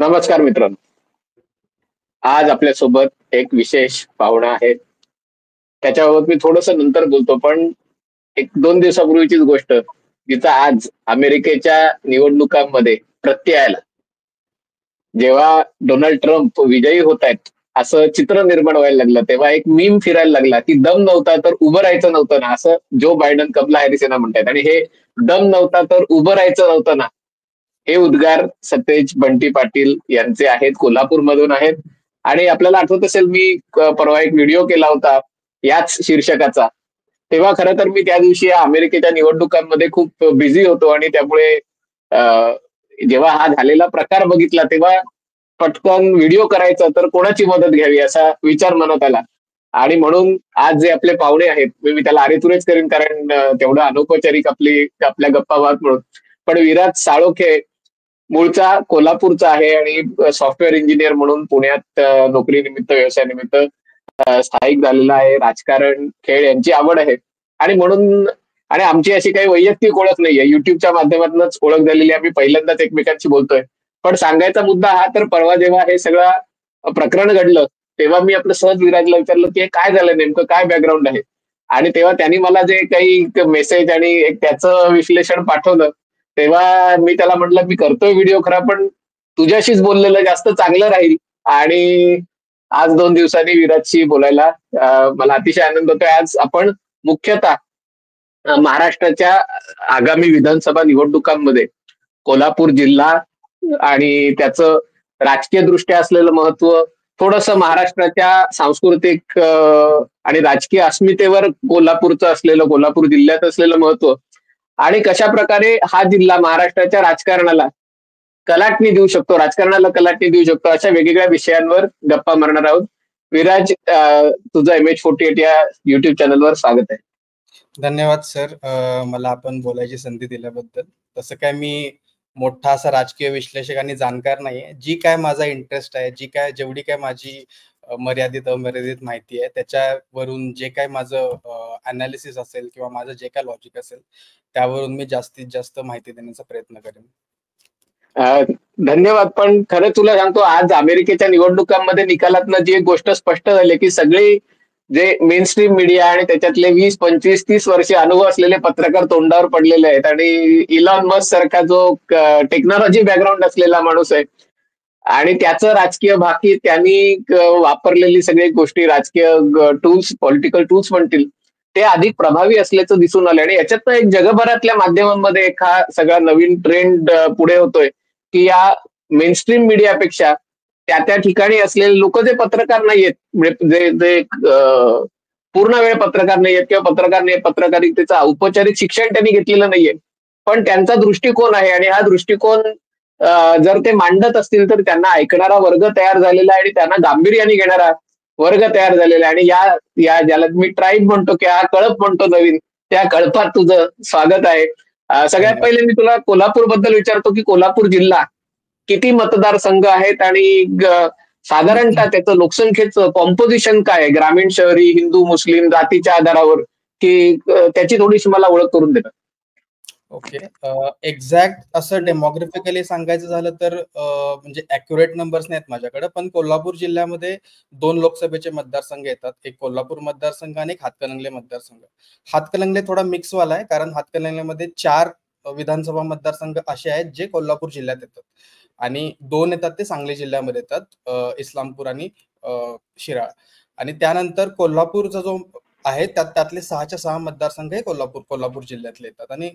नमस्कार मित्रांनो. आज आपल्यासोबत एक विशेष पाहुणा आहे. त्याच्याबाबत मी थोडस नंतर बोलतो, पण एक 2 दिवसापूर्वीचीच गोष्ट, जिचा आज अमेरिकेच्या निवडणुकांमध्ये प्रत्यय आला. जेव्हा डोनाल्ड ट्रम्प विजयी होत आहेत असं चित्र निर्माण व्हायला लागलं, तेव्हा एक मीम फिरायला लागला की दम नव्हता तर उभं राहायचं नव्हतं ना, असं जो बायडन कमला हॅरिस यांना म्हणतायत. आणि हे दम नव्हता तर उभं राहायचं नव्हतं ना, हे उद्गार सतेज बंटी पाटील यांचे आहेत, कोल्हापूरमधून आहेत. आणि आपल्याला आठवत असेल, मी परवा एक व्हिडिओ केला होता याच शीर्षकाचा. तेव्हा खरं तर मी त्या दिवशी या अमेरिकेच्या निवडणुकांमध्ये खूप बिझी होतो आणि त्यामुळे जेव्हा हा झालेला प्रकार बघितला तेव्हा पटकन व्हिडिओ करायचा तर कोणाची मदत घ्यावी असा विचार मनात आला. आणि म्हणून आज जे आपले पाहुणे आहेत, मी त्याला आरेतुरेच करेन, कारण तेवढं अनौपचारिक आपल्या गप्पा मारत म्हणून. पण विराज साळोखे मूळचा कोल्हापूरचा आहे आणि सॉफ्टवेअर इंजिनियर म्हणून पुण्यात नोकरीनिमित्त, व्यवसायानिमित्त स्थायिक झालेला आहे. राजकारण, खेळ यांची आवड आहे. आणि म्हणून आणि आमची अशी काही वैयक्तिक ओळख नाहीये, युट्यूबच्या माध्यमातूनच ओळख झालेली, आम्ही पहिल्यांदाच एकमेकांशी बोलतोय. पण सांगायचा मुद्दा हा, तर परवा जेव्हा हे सगळं प्रकरण घडलं तेव्हा मी आपलं सहज विराजला विचारलं की हे काय झालं, नेमकं काय बॅकग्राऊंड आहे. आणि तेव्हा त्यांनी मला जे काही मेसेज आणि एक त्याचं विश्लेषण पाठवलं, तेव्हा मी त्याला म्हटलं, मी करतोय व्हिडिओ खरा, पण तुझ्याशीच बोललेलं जास्त चांगलं राहील. आणि आज 2 दिवसांनी विराजशी बोलायला मला अतिशय आनंद होतोय. आज आपण मुख्यतः महाराष्ट्राच्या आगामी विधानसभा निवडणुकांमध्ये कोल्हापूर जिल्हा आणि त्याचं राजकीय दृष्ट्या असलेलं महत्व, थोडंसं महाराष्ट्राच्या सांस्कृतिक आणि राजकीय अस्मितेवर कोल्हापूरचं असलेलं, कोल्हापूर जिल्ह्यात असलेलं महत्व, आणि कशा प्रकारे हा जिल्हा महाराष्ट्राच्या राजकारणाला कलाटणी देऊ शकतो, राजकारणाला कलाटणी देऊ शकतो, अशा वेगवेगळ्या विषयांवर गप्पा मारणार आहोत. विराज, तुझं MH48 या युट्यूब चॅनलवर स्वागत आहे. धन्यवाद सर, मला आपण बोलायची संधी दिल्याबद्दल. तसं काय मी मोठा असा राजकीय विश्लेषक आणि जाणकार नाहीये. जी काय माझा इंटरेस्ट आहे, जेवढी काय माझी मर्यादित अमर्यादित माहिती आहे, त्याच्यावरून जे काय माझं अनालिसिस असेल किंवा माझं जे काय लॉजिक असेल, त्यावरून मी जास्तीत जास्त माहिती देण्याचा प्रयत्न करेन. धन्यवाद. पण खरं तुला सांगतो, आज अमेरिकेच्या निवडणुकांमध्ये निकालातनं जी एक गोष्ट स्पष्ट झाली की सगळी जे मेन स्ट्रीम मीडिया आणि त्याच्यातले 20, 25, 30 वर्षे अनुभव असलेले पत्रकार तोंडावर पडलेले आहेत. आणि इलॉन मस्क सारखा जो टेक्नॉलॉजी बॅकग्राऊंड असलेला माणूस आहे आणि त्याचं राजकीय भाकी, त्यांनी वापरलेली सगळी गोष्टी, राजकीय टूल्स, पॉलिटिकल टूल्स म्हणतील, ते अधिक प्रभावी असल्याचं दिसून आलं. आणि याच्यातनं एक जगभरातल्या माध्यमांमध्ये एक हा सगळा नवीन ट्रेंड पुढे होतोय की या मेनस्ट्रीम मीडियापेक्षा त्या त्या ठिकाणी असलेले लोक, जे पत्रकार नाहीयेत, म्हणजे जे जे पूर्ण वेळ पत्रकार नाहीयेत किंवा पत्रकार नाही, पत्रकारितेचं औपचारिक शिक्षण त्यांनी घेतलेलं नाहीये, पण त्यांचा दृष्टिकोन आहे. आणि हा दृष्टिकोन जर ते मांडत असतील तर त्यांना ऐकणारा वर्ग तयार झालेला आहे आणि त्यांना गांभीर्याने घेणारा वर्ग तयार झालेला आहे. आणि या या ज्याला मी ट्राईब म्हणतो किंवा हा कळप म्हणतो नवीन, त्या कळपात तुझं स्वागत आहे. सगळ्यात पहिले मी तुला कोल्हापूर बद्दल विचारतो की कोल्हापूर जिल्हा किती मतदारसंघ आहेत आणि साधारणतः त्याचं लोकसंख्येचं कॉम्पोजिशन काय आहे, ग्रामीण, शहरी, हिंदू, मुस्लिम, जातीच्या आधारावर, की त्याची थोडीशी मला ओळख करून देतात. ओके. एक्झॅक्ट असं डेमोग्राफिकली सांगायचं झालं तर म्हणजे ॲक्युरेट नंबर्स नाहीत माझ्याकडे, पण कोल्हापूर जिल्ह्यामध्ये 2 लोकसभेचे मतदारसंघ येतात. एक कोल्हापूर मतदारसंघ आणि एक हातकणंगले मतदारसंघ. हातकणंगले थोडा मिक्सवाला आहे, कारण हातकणंगलेमध्ये 4 विधानसभा मतदारसंघ असे आहेत जे कोल्हापूर जिल्ह्यात येतात आणि 2 येतात ते सांगली जिल्ह्यामध्ये येतात, इस्लामपूर आणि शिराळा. आणि त्यानंतर कोल्हापूरचा जो आहे त्यातले 6च्या 6 मतदारसंघ हे कोल्हापूर जिल्ह्यातले येतात. आणि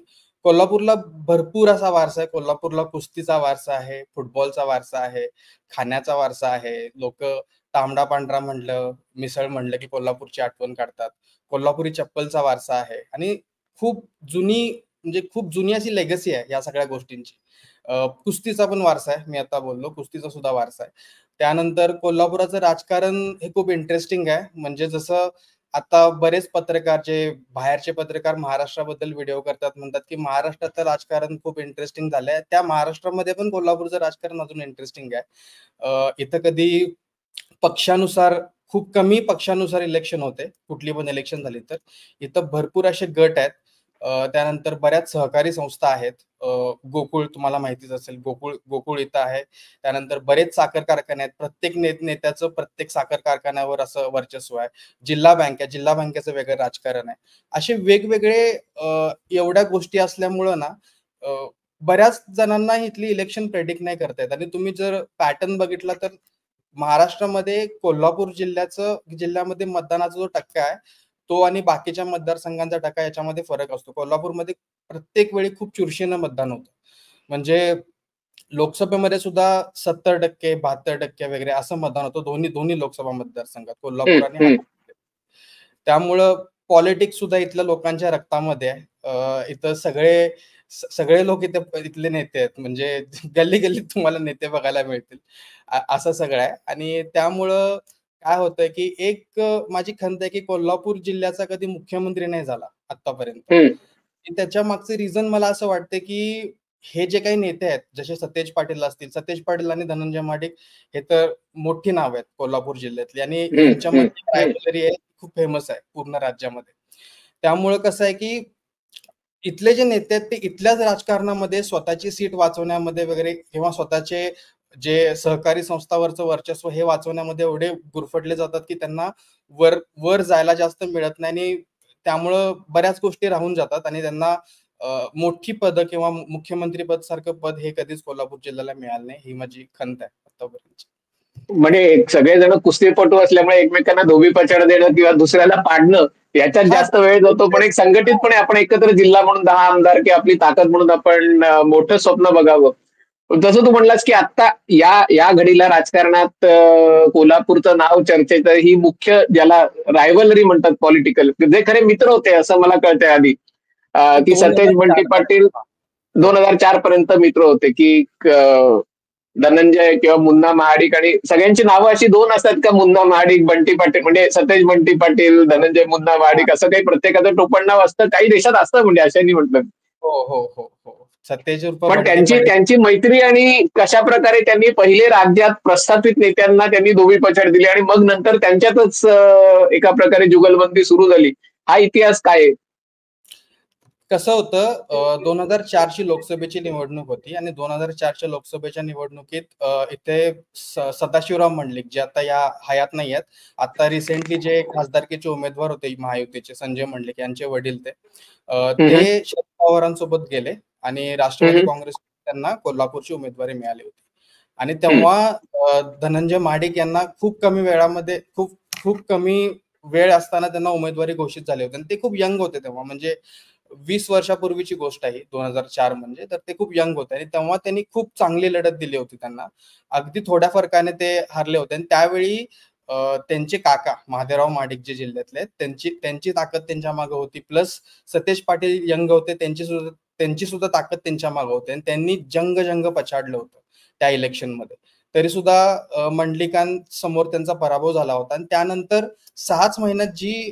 कोल्हापूरला भरपूर असा वारसा आहे. कोल्हापूरला कुस्तीचा वारसा आहे, फुटबॉलचा वारसा आहे, खाण्याचा वारसा आहे. लोक तांबडा पांढरा म्हणलं, मिसळ म्हणलं की कोल्हापूरची आठवण काढतात. कोल्हापुरी चप्पलचा वारसा आहे आणि खूप जुनी अशी लेगसी आहे या सगळ्या गोष्टींची. कुस्तीचा पण वारसा आहे, मी आता बोललो, कुस्तीचा सुद्धा वारसा आहे. त्यानंतर कोल्हापुराचं राजकारण हे खूप इंटरेस्टिंग आहे. म्हणजे जसं आता बरेच पत्रकार, जे बाहेरचे पत्रकार महाराष्ट्राबद्दल व्हिडिओ करतात, म्हणतात की महाराष्ट्राचं राजकारण खूप इंटरेस्टिंग झालंय, त्या महाराष्ट्रामध्ये पण कोल्हापूरचं राजकारण अजून इंटरेस्टिंग आहे. इथं कधी पक्षानुसार, खूप कमी पक्षानुसार इलेक्शन होते, कुठली पण इलेक्शन झाली तर. इथं भरपूर असे गट आहेत त्यानंतर बऱ्याच सहकारी संस्था आहेत. गोकुळ तुम्हाला माहितीच असेल, गोकुळ गोकुळ इथं आहे. त्यानंतर बरेच साखर कारखाने आहेत. प्रत्येक नेत्याचं प्रत्येक साखर कारखान्यावर असं वर्चस्व आहे. जिल्हा बँकेचं वेगळं राजकारण आहे. असे वेगवेगळे एवढ्या गोष्टी असल्यामुळं ना बऱ्याच जणांना इथली इलेक्शन प्रेडिक्ट नाही करता येत आणि तुम्ही जर पॅटर्न बघितला तर महाराष्ट्रामध्ये कोल्हापूर जिल्ह्यामध्ये मतदानाचा जो टक्का आहे तो आणि बाकीच्या मतदारसंघांचा टक्का याच्यामध्ये फरक असतो. कोल्हापूरमध्ये प्रत्येक वेळी खूप चुरशीनं मतदान होतं. म्हणजे लोकसभेमध्ये सुद्धा 70% 72% वगैरे असं मतदान होतं दोन्ही लोकसभा मतदारसंघात कोल्हापूर आणि हातकणंगले. त्यामुळं पॉलिटिक्स सुद्धा इथल्या लोकांच्या रक्तामध्ये आहे. इथं सगळे लोक इथले नेते आहेत. म्हणजे गल्ली गल्लीत तुम्हाला नेते बघायला मिळतील. असं सगळं आहे आणि त्यामुळं काय होतंय की माझी खंत आहे की कोल्हापूर जिल्ह्याचा कधी मुख्यमंत्री नाही झाला आतापर्यंत. त्याच्या मागचं रिझन मला असं वाटतं की हे जे काही नेते आहेत जसे सतेज पाटील असतील, सतेज पाटील आणि धनंजय महाडिक हे तर मोठी नाव आहेत कोल्हापूर जिल्ह्यातली आणि यांच्यामध्ये रायव्हलरी आहे खूप फेमस आहे पूर्ण राज्यामध्ये. त्यामुळं कसं आहे की इथले जे नेते आहेत ते इथल्याच राजकारणामध्ये स्वतःची सीट वाचवण्यामध्ये वगैरे किंवा स्वतःचे जे सहकारी संस्थावरचं वर्चस्व हे वाचवण्यामध्ये एवढे गुरफटले जातात की त्यांना वर जायला जास्त मिळत नाही आणि त्यामुळं बऱ्याच गोष्टी राहून जातात आणि त्यांना मोठी पदं किंवा मुख्यमंत्री पद सारखं पद हे कधीच कोल्हापूर जिल्ह्याला मिळालं नाही. ही माझी खंत आहे आतापर्यंत. म्हणजे सगळेजण कुस्तीपटू असल्यामुळे एकमेकांना धोबी पछाड देणं किंवा दुसऱ्याला पाडणं याच्यात जास्त वेळ जातो. पण एक संघटितपणे आपण एकत्र जिल्हा म्हणून 10 आमदार की आपली ताकद म्हणून आपण मोठं स्वप्न बघावं. जसं तू म्हणलास की आता या घडीला राजकारणात कोल्हापूरचं नाव चर्चेत ही मुख्य ज्याला रायव्हलरी म्हणतात पॉलिटिकल, जे खरे मित्र होते असं मला कळतंय आधी, की सतेज बंटी पाटील 2004 पर्यंत मित्र होते की धनंजय किंवा मुन्ना महाडिक, आणि सगळ्यांची नावं अशी दोन असतात का, मुन्ना महाडिक बंटी पाटील, म्हणजे सतेज बंटी पाटील धनंजय मुन्ना महाडिक असं काही प्रत्येकाचं टोपण नाव असतं, काही देशात असतं म्हणजे अशांनी म्हटलं. हो हो हो हो सतेज पण त्यांची मैत्री आणि कशा प्रकारे त्यांनी पहिले राज्यात प्रस्थापित नेत्यांना त्यांनी धोबी पछाड दिली आणि मग नंतर त्यांच्यातच एका प्रकारे जुगलबंदी सुरू झाली, हा इतिहास काय आहे? कसं होतं 2004 ची लोकसभेची निवडणूक होती आणि 2004च्या लोकसभेच्या निवडणुकीत इथे सदाशिवराव मंडलिक जे आता या हयात नाही आहेत, आता रिसेंटली जे खासदारकीचे उमेदवार होते महायुतीचे संजय मंडलिक यांचे वडील ते शरद पवारांसोबत गेले आणि राष्ट्रवादी काँग्रेस त्यांना कोल्हापूरची उमेदवारी मिळाली होती आणि तेव्हा धनंजय महाडिक यांना खूप कमी वेळामध्ये खूप कमी वेळ असताना त्यांना उमेदवारी घोषित झाली होती आणि ते खूप यंग होते तेव्हा, म्हणजे 20 वर्षापूर्वीची गोष्ट आहे 2004 म्हणजे, तर ते खूप यंग होते आणि तेव्हा त्यांनी खूप चांगली लढत दिली होती त्यांना, अगदी थोड्या फरकाने ते हारले होते आणि त्यावेळी त्यांचे काका महादेवराव महाडिक जे जिल्ह्यातले आहेत त्यांची ताकद त्यांच्या मागे होती, प्लस सतेज पाटील यंग होते त्यांची सुद्धा ताकद त्यांच्या मागे होती आणि त्यांनी जंग पछाडलं होतं त्या इलेक्शनमध्ये. तरी सुद्धा मंडलिकांसमोर त्यांचा पराभव झाला होता आणि त्यानंतर 6च महिन्यात जी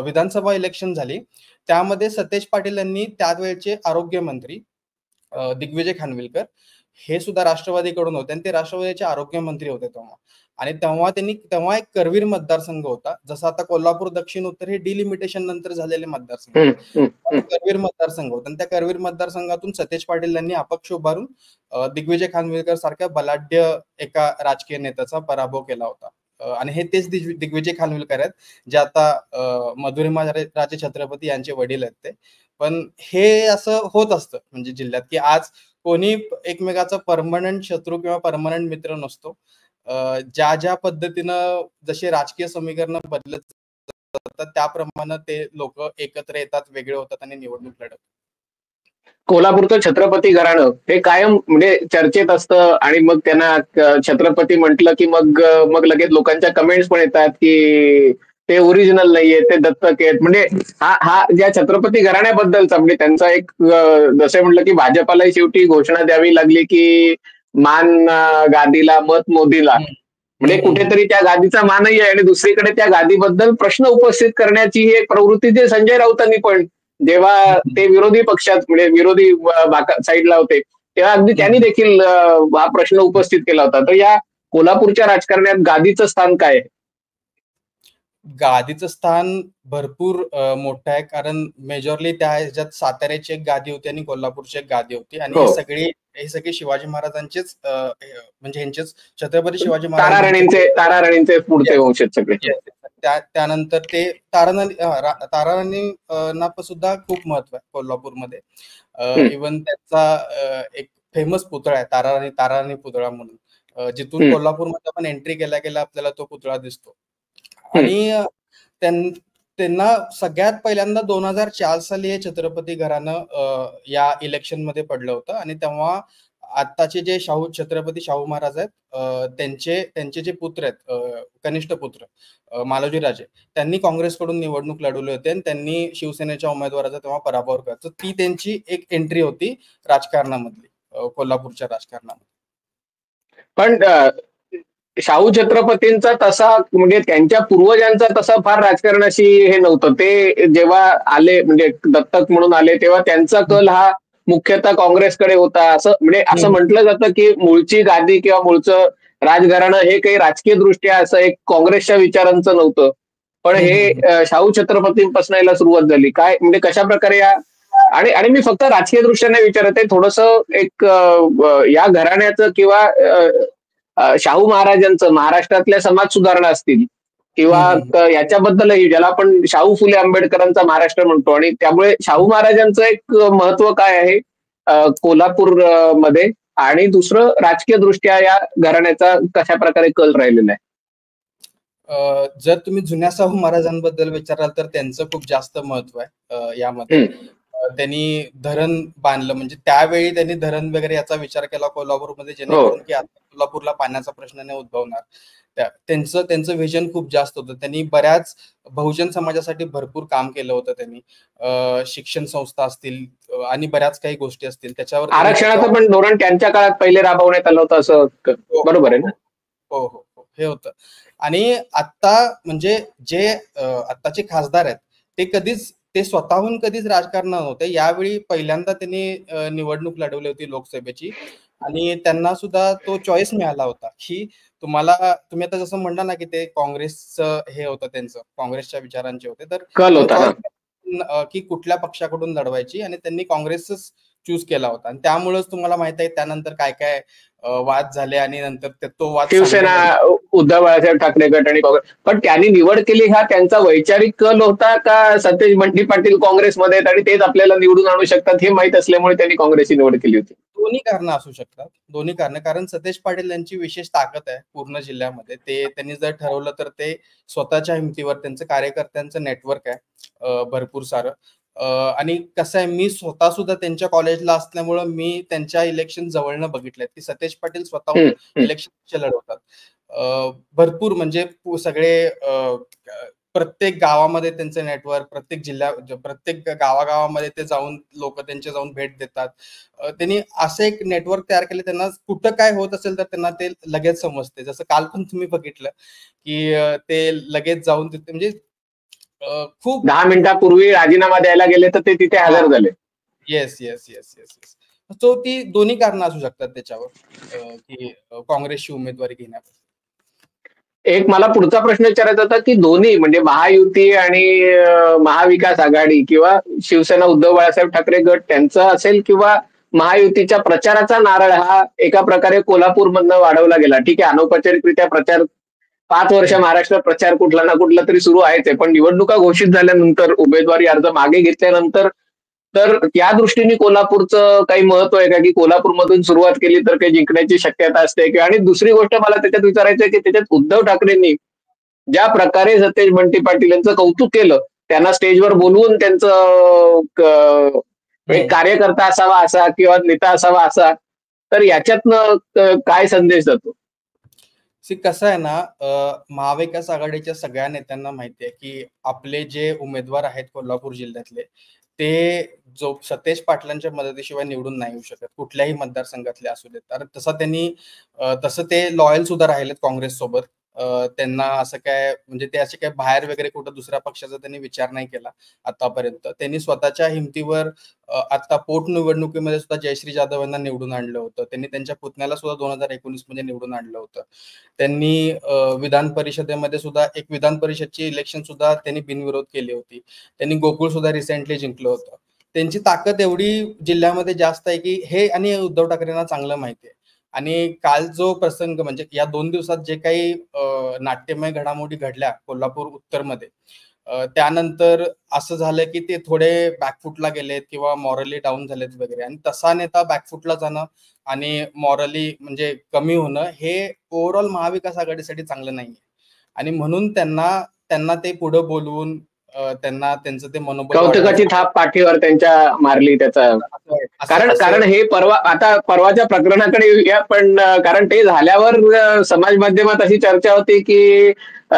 विधानसभा इलेक्शन झाली त्यामध्ये सतेज पाटील यांनी त्यावेळचे आरोग्यमंत्री दिग्विजय खानविलकर हे सुद्धा राष्ट्रवादीकडून होते आणि ते राष्ट्रवादीचे आरोग्यमंत्री होते तेव्हा, आणि तेव्हा एक करवीर मतदारसंघ होता, जसं आता कोल्हापूर दक्षिण उत्तर हे डिलिमिटेशन नंतर झालेले मतदारसंघ, करवीर मतदारसंघ होता आणि त्या करवीर मतदारसंघातून सतेज पाटील यांनी अपक्ष उभारून दिग्विजय खानविलकर सारख्या बलाढ्य एका राजकीय नेत्याचा पराभव केला होता. आणि हे तेच दिग्विजय खानविलकर आहेत जे आता मधुरिमा राजे छत्रपती यांचे वडील आहेत ते. पण हे असं होत असतं म्हणजे जिल्ह्यात की आज कोणी एकमेकाचा परमनंट शत्रू किंवा परमनंट मित्र नसतो. ज्या पद्धतीनं जसे राजकीय समीकरण बदलत जातात त्याप्रमाणे ते लोक एकत्र येतात, वेगळे होतात आणि निवडणूक लढवतात. कोल्हापूरचं छत्रपती घराणं हे कायम म्हणजे चर्चेत असतं आणि मग त्यांना छत्रपती म्हटलं की मग लगेच लोकांच्या कमेंट्स पण येतात की ते ओरिजिनल नाहीये, ते दत्तक आहेत. म्हणजे हा ज्या छत्रपती घराण्याबद्दलचा म्हणजे त्यांचा एक जसे म्हटलं की भाजपाला शेवटी घोषणा द्यावी लागली की मान गादीला मत मोदीला, म्हणजे कुठेतरी त्या गादीचा मानही आहे आणि दुसरीकडे त्या गादीबद्दल प्रश्न उपस्थित करण्याची एक प्रवृत्ती जे संजय राऊतांनी पण जेव्हा ते विरोधी पक्षात म्हणजे विरोधी साईडला होते तेव्हा अगदी त्यांनी देखील हा प्रश्न उपस्थित केला होता. तर या कोल्हापूरच्या राजकारणात गादीचं स्थान काय आहे? गादीचं स्थान भरपूर मोठं आहे, कारण मेजॉरली त्या ह्याच्यात साताऱ्याची एक गादी होती आणि कोल्हापूरची एक गादी होती आणि हो. हे सगळे शिवाजी महाराजांचेच म्हणजे ह्यांचेच छत्रपती शिवाजी ताराराणींचे पुढचे येस, वंशज सगळे. येस. त्यानंतर ते ताराराणींना सुद्धा खूप महत्व आहे कोल्हापूरमध्ये. हम्म, इव्हन त्यांचा एक फेमस पुतळा आहे, ताराराणी पुतळा म्हणून. जिथून हम्म, कोल्हापूरमध्ये आपण एंट्री केल्या केल्या आपल्याला तो पुतळा दिसतो. हम्म. आणि त्यांना सगळ्यात पहिल्यांदा 2004 साली हे छत्रपती घराणं या इलेक्शनमध्ये पडलं होतं आणि तेव्हा आत्ताचे जे छत्रपती शाहू महाराज आहेत, त्यांचे जे पुत्र आहेत, कनिष्ठ पुत्र मालोजी राजे, त्यांनी काँग्रेसकडून निवडणूक लढवली होती आणि त्यांनी शिवसेनेच्या उमेदवाराचा तेव्हा पराभव केला. तर ती त्यांची एक एंट्री होती राजकारणामधली, कोल्हापूरच्या राजकारणामध्ये. पण शाहू छत्रपतींचा तसा म्हणजे त्यांच्या पूर्वजांचा तसा फार राजकारणाशी हे नव्हतं. ते जेव्हा आले म्हणजे दत्तक म्हणून आले तेव्हा त्यांचा कल हा मुख्यतः काँग्रेसकडे होता. असं म्हटलं जातं की मूळची गादी किंवा मूळचं राजघराणं हे काही राजकीय दृष्ट्या असं एक काँग्रेसच्या विचारांचं नव्हतं. पण हे शाहू छत्रपतींपासून यायला सुरुवात झाली. काय म्हणजे कशा प्रकारे आणि आणि मी फक्त राजकीय दृष्ट्या नाही विचारत आहे, थोडंसं एक या घराण्याचं किंवा शाहू महाराजांचं महाराष्ट्रातल्या समाज सुधारणा असतील किंवा याच्याबद्दलही, ज्याला आपण शाहू फुले आंबेडकरांचा महाराष्ट्र म्हणतो, आणि त्यामुळे शाहू महाराजांचं एक महत्व काय आहे कोल्हापूर मध्ये, आणि दुसरं राजकीय दृष्ट्या या घराण्याचा कशा प्रकारे कल राहिलेला आहे. जर तुम्ही जुन्या शाहू महाराजांबद्दल विचाराल तर त्यांचं खूप जास्त महत्व आहे यामध्ये. त्यांनी धरण बांधलं, म्हणजे त्यावेळी त्यांनी धरण वगैरे याचा विचार केला कोल्हापूरमध्ये, जेणेकरून की आता कोल्हापूरला पाण्याचा प्रश्न नाही उद्भवणार. त्यांचं विजन खूप जास्त होतं. त्यांनी बऱ्याच बहुजन समाजासाठी भरपूर काम केलं होतं. त्यांनी शिक्षण संस्था असतील आणि बऱ्याच काही गोष्टी असतील त्याच्यावर आरक्षणाचं पण धोरण त्यांच्या काळात पहिले राबवण्यात आलं होतं असं बरोबर आहे ना? हो हो हो, हे होतं. आणि आता म्हणजे जे आत्ताचे खासदार आहेत ते स्वतःहून कधीच राजकारणात नव्हते. यावेळी पहिल्यांदा त्यांनी निवडणूक लढवली होती लोकसभेची आणि त्यांना सुद्धा तो चॉईस मिळाला होता की तुम्ही आता जसं म्हणला ना की ते काँग्रेसचं हे होतं, त्यांचं काँग्रेसच्या विचारांचे होते, तर कल तो होता ना. चॉईस की कुठल्या पक्षाकडून लढवायची, आणि त्यांनी काँग्रेसच चूज केला होता. आणि त्यामुळेच तुम्हाला माहित आहे त्यानंतर काय काय वाद झाले आणि नंतर तो वाद शिवसेना, उद्धव बाळासाहेब ठाकरे गट आणि काँग्रेस. पण त्यांनी निवड केली हा त्यांचा वैचारिक कल होता का सतेज बंटी पाटील काँग्रेसमध्ये आहेत आणि तेच आपल्याला निवडून आणू शकतात हे माहित असल्यामुळे त्यांनी काँग्रेसची निवड केली होती? दोन्ही कारणं असू शकतात. दोन्ही कारणं, कारण सतेज पाटील यांची विशेष ताकद आहे पूर्ण जिल्ह्यामध्ये. त्यांनी जर ठरवलं तर ते स्वतःच्या हिमतीवर, त्यांचं कार्यकर्त्यांचं नेटवर्क आहे भरपूर सारं. आणि कसं आहे, मी स्वतः सुद्धा त्यांच्या कॉलेजला असल्यामुळं मी त्यांच्या इलेक्शन जवळनं बघितलेत की सतेज पाटील स्वतःहून इलेक्शन लढवतात. भरपूर म्हणजे सगळे प्रत्येक गावामध्ये त्यांचं नेटवर्क, प्रत्येक गावागावामध्ये ते लोक त्यांचे जाऊन भेट देतात. त्यांनी असं एक नेटवर्क तयार केलं, त्यांना कुठं काय होत असेल तर त्यांना ते लगेच समजते. जसं काल पण तुम्ही बघितलं की ते लगेच जाऊन तिथे म्हणजे खूप 10 मिनिटापूर्वी राजीनामा द्यायला गेले तर ते तिथे हजर झाले. Yes yes yes yes yes. So ती दोन्ही कारणं असू शकतात त्याच्यावर की काँग्रेसची उमेदवारी घेण्यावर. एक मला पुढचा प्रश्न विचारायचा होता की दोन्ही म्हणजे महायुती आणि महाविकास आघाडी किंवा शिवसेना उद्धव बाळासाहेब ठाकरे गट त्यांचा असेल किंवा महायुतीच्या प्रचाराचा नारळ हा एका प्रकारे कोल्हापूरमधनं वाढवला गेला. ठीक आहे, अनौपचारिकरित्या प्रचार 5 वर्ष महाराष्ट्रात प्रचार कुठला ना कुठला तरी सुरू आहेच आहे, पण निवडणुका घोषित झाल्यानंतर, उमेदवारी अर्ज मागे घेतल्यानंतर, तर त्या दृष्टीने कोल्हापूरचं काही महत्व आहे का की कोल्हापूरमधून सुरुवात केली तर काही जिंकण्याची शक्यता असते किंवा? आणि दुसरी गोष्ट मला त्याच्यात विचारायचं आहे की त्याच्यात उद्धव ठाकरेंनी ज्या प्रकारे सतेज बंटी पाटील यांचं कौतुक केलं, त्यांना स्टेजवर बोलवून त्यांचं एक कार्यकर्ता असावा असा किंवा नेता असावा असा, तर याच्यातनं काय संदेश जातो? कसं आहे ना, महाविकास आघाडीच्या सगळ्या नेत्यांना माहिती आहे की आपले जे उमेदवार आहेत कोल्हापूर जिल्ह्यातले, ते जो सतेज पाटलांच्या मदतीशिवाय निवडून नाही येऊ शकत, कुठल्याही मतदारसंघातले असू देत. तर तसं ते लॉयल सुद्धा राहिलेत काँग्रेस सोबत. त्यांना असं काय म्हणजे ते असे काय बाहेर वगैरे कुठं दुसऱ्या पक्षाचा त्यांनी विचार नाही केला आतापर्यंत. त्यांनी स्वतःच्या हिमतीवर आता पोटनिवडणुकीमध्ये सुद्धा जयश्री जाधव यांना निवडून आणलं होतं. त्यांनी त्यांच्या पुतण्याला सुद्धा 2019 मध्ये निवडून आणलं होतं. त्यांनी विधान परिषदेमध्ये सुद्धा एक विधान परिषदची इलेक्शन सुद्धा त्यांनी बिनविरोध केली होती. त्यांनी गोकुळ सुद्धा रिसेंटली जिंकलं होतं. त्यांची ताकद एवढी जिल्ह्यामध्ये जास्त आहे की हे आणि उद्धव ठाकरेंना चांगलं माहिती आहे. आणि काल जो प्रसंग म्हणजे या 2 दिवसात जे काही नाट्यमय घडामोडी घडल्या कोल्हापूर उत्तरमध्ये, त्यानंतर असं झालं की ते थोडे बॅकफुटला गेलेत किंवा मॉरली डाऊन झालेत वगैरे. आणि तसा नेता बॅकफुटला जाणं आणि मॉरली म्हणजे कमी होणं हे ओव्हरऑल महाविकास आघाडीसाठी चांगलं नाहीये. आणि म्हणून त्यांना त्यांना ते पुढे बोलवून त्यांना त्यांचं ते मनोबल कौतुकाची थाप पाठीवर त्यांच्या मारली त्याचा. कारण हे परवाच्या प्रकरणाकडे येऊया, पण कारण ते झाल्यावर समाज माध्यमात अशी चर्चा होती की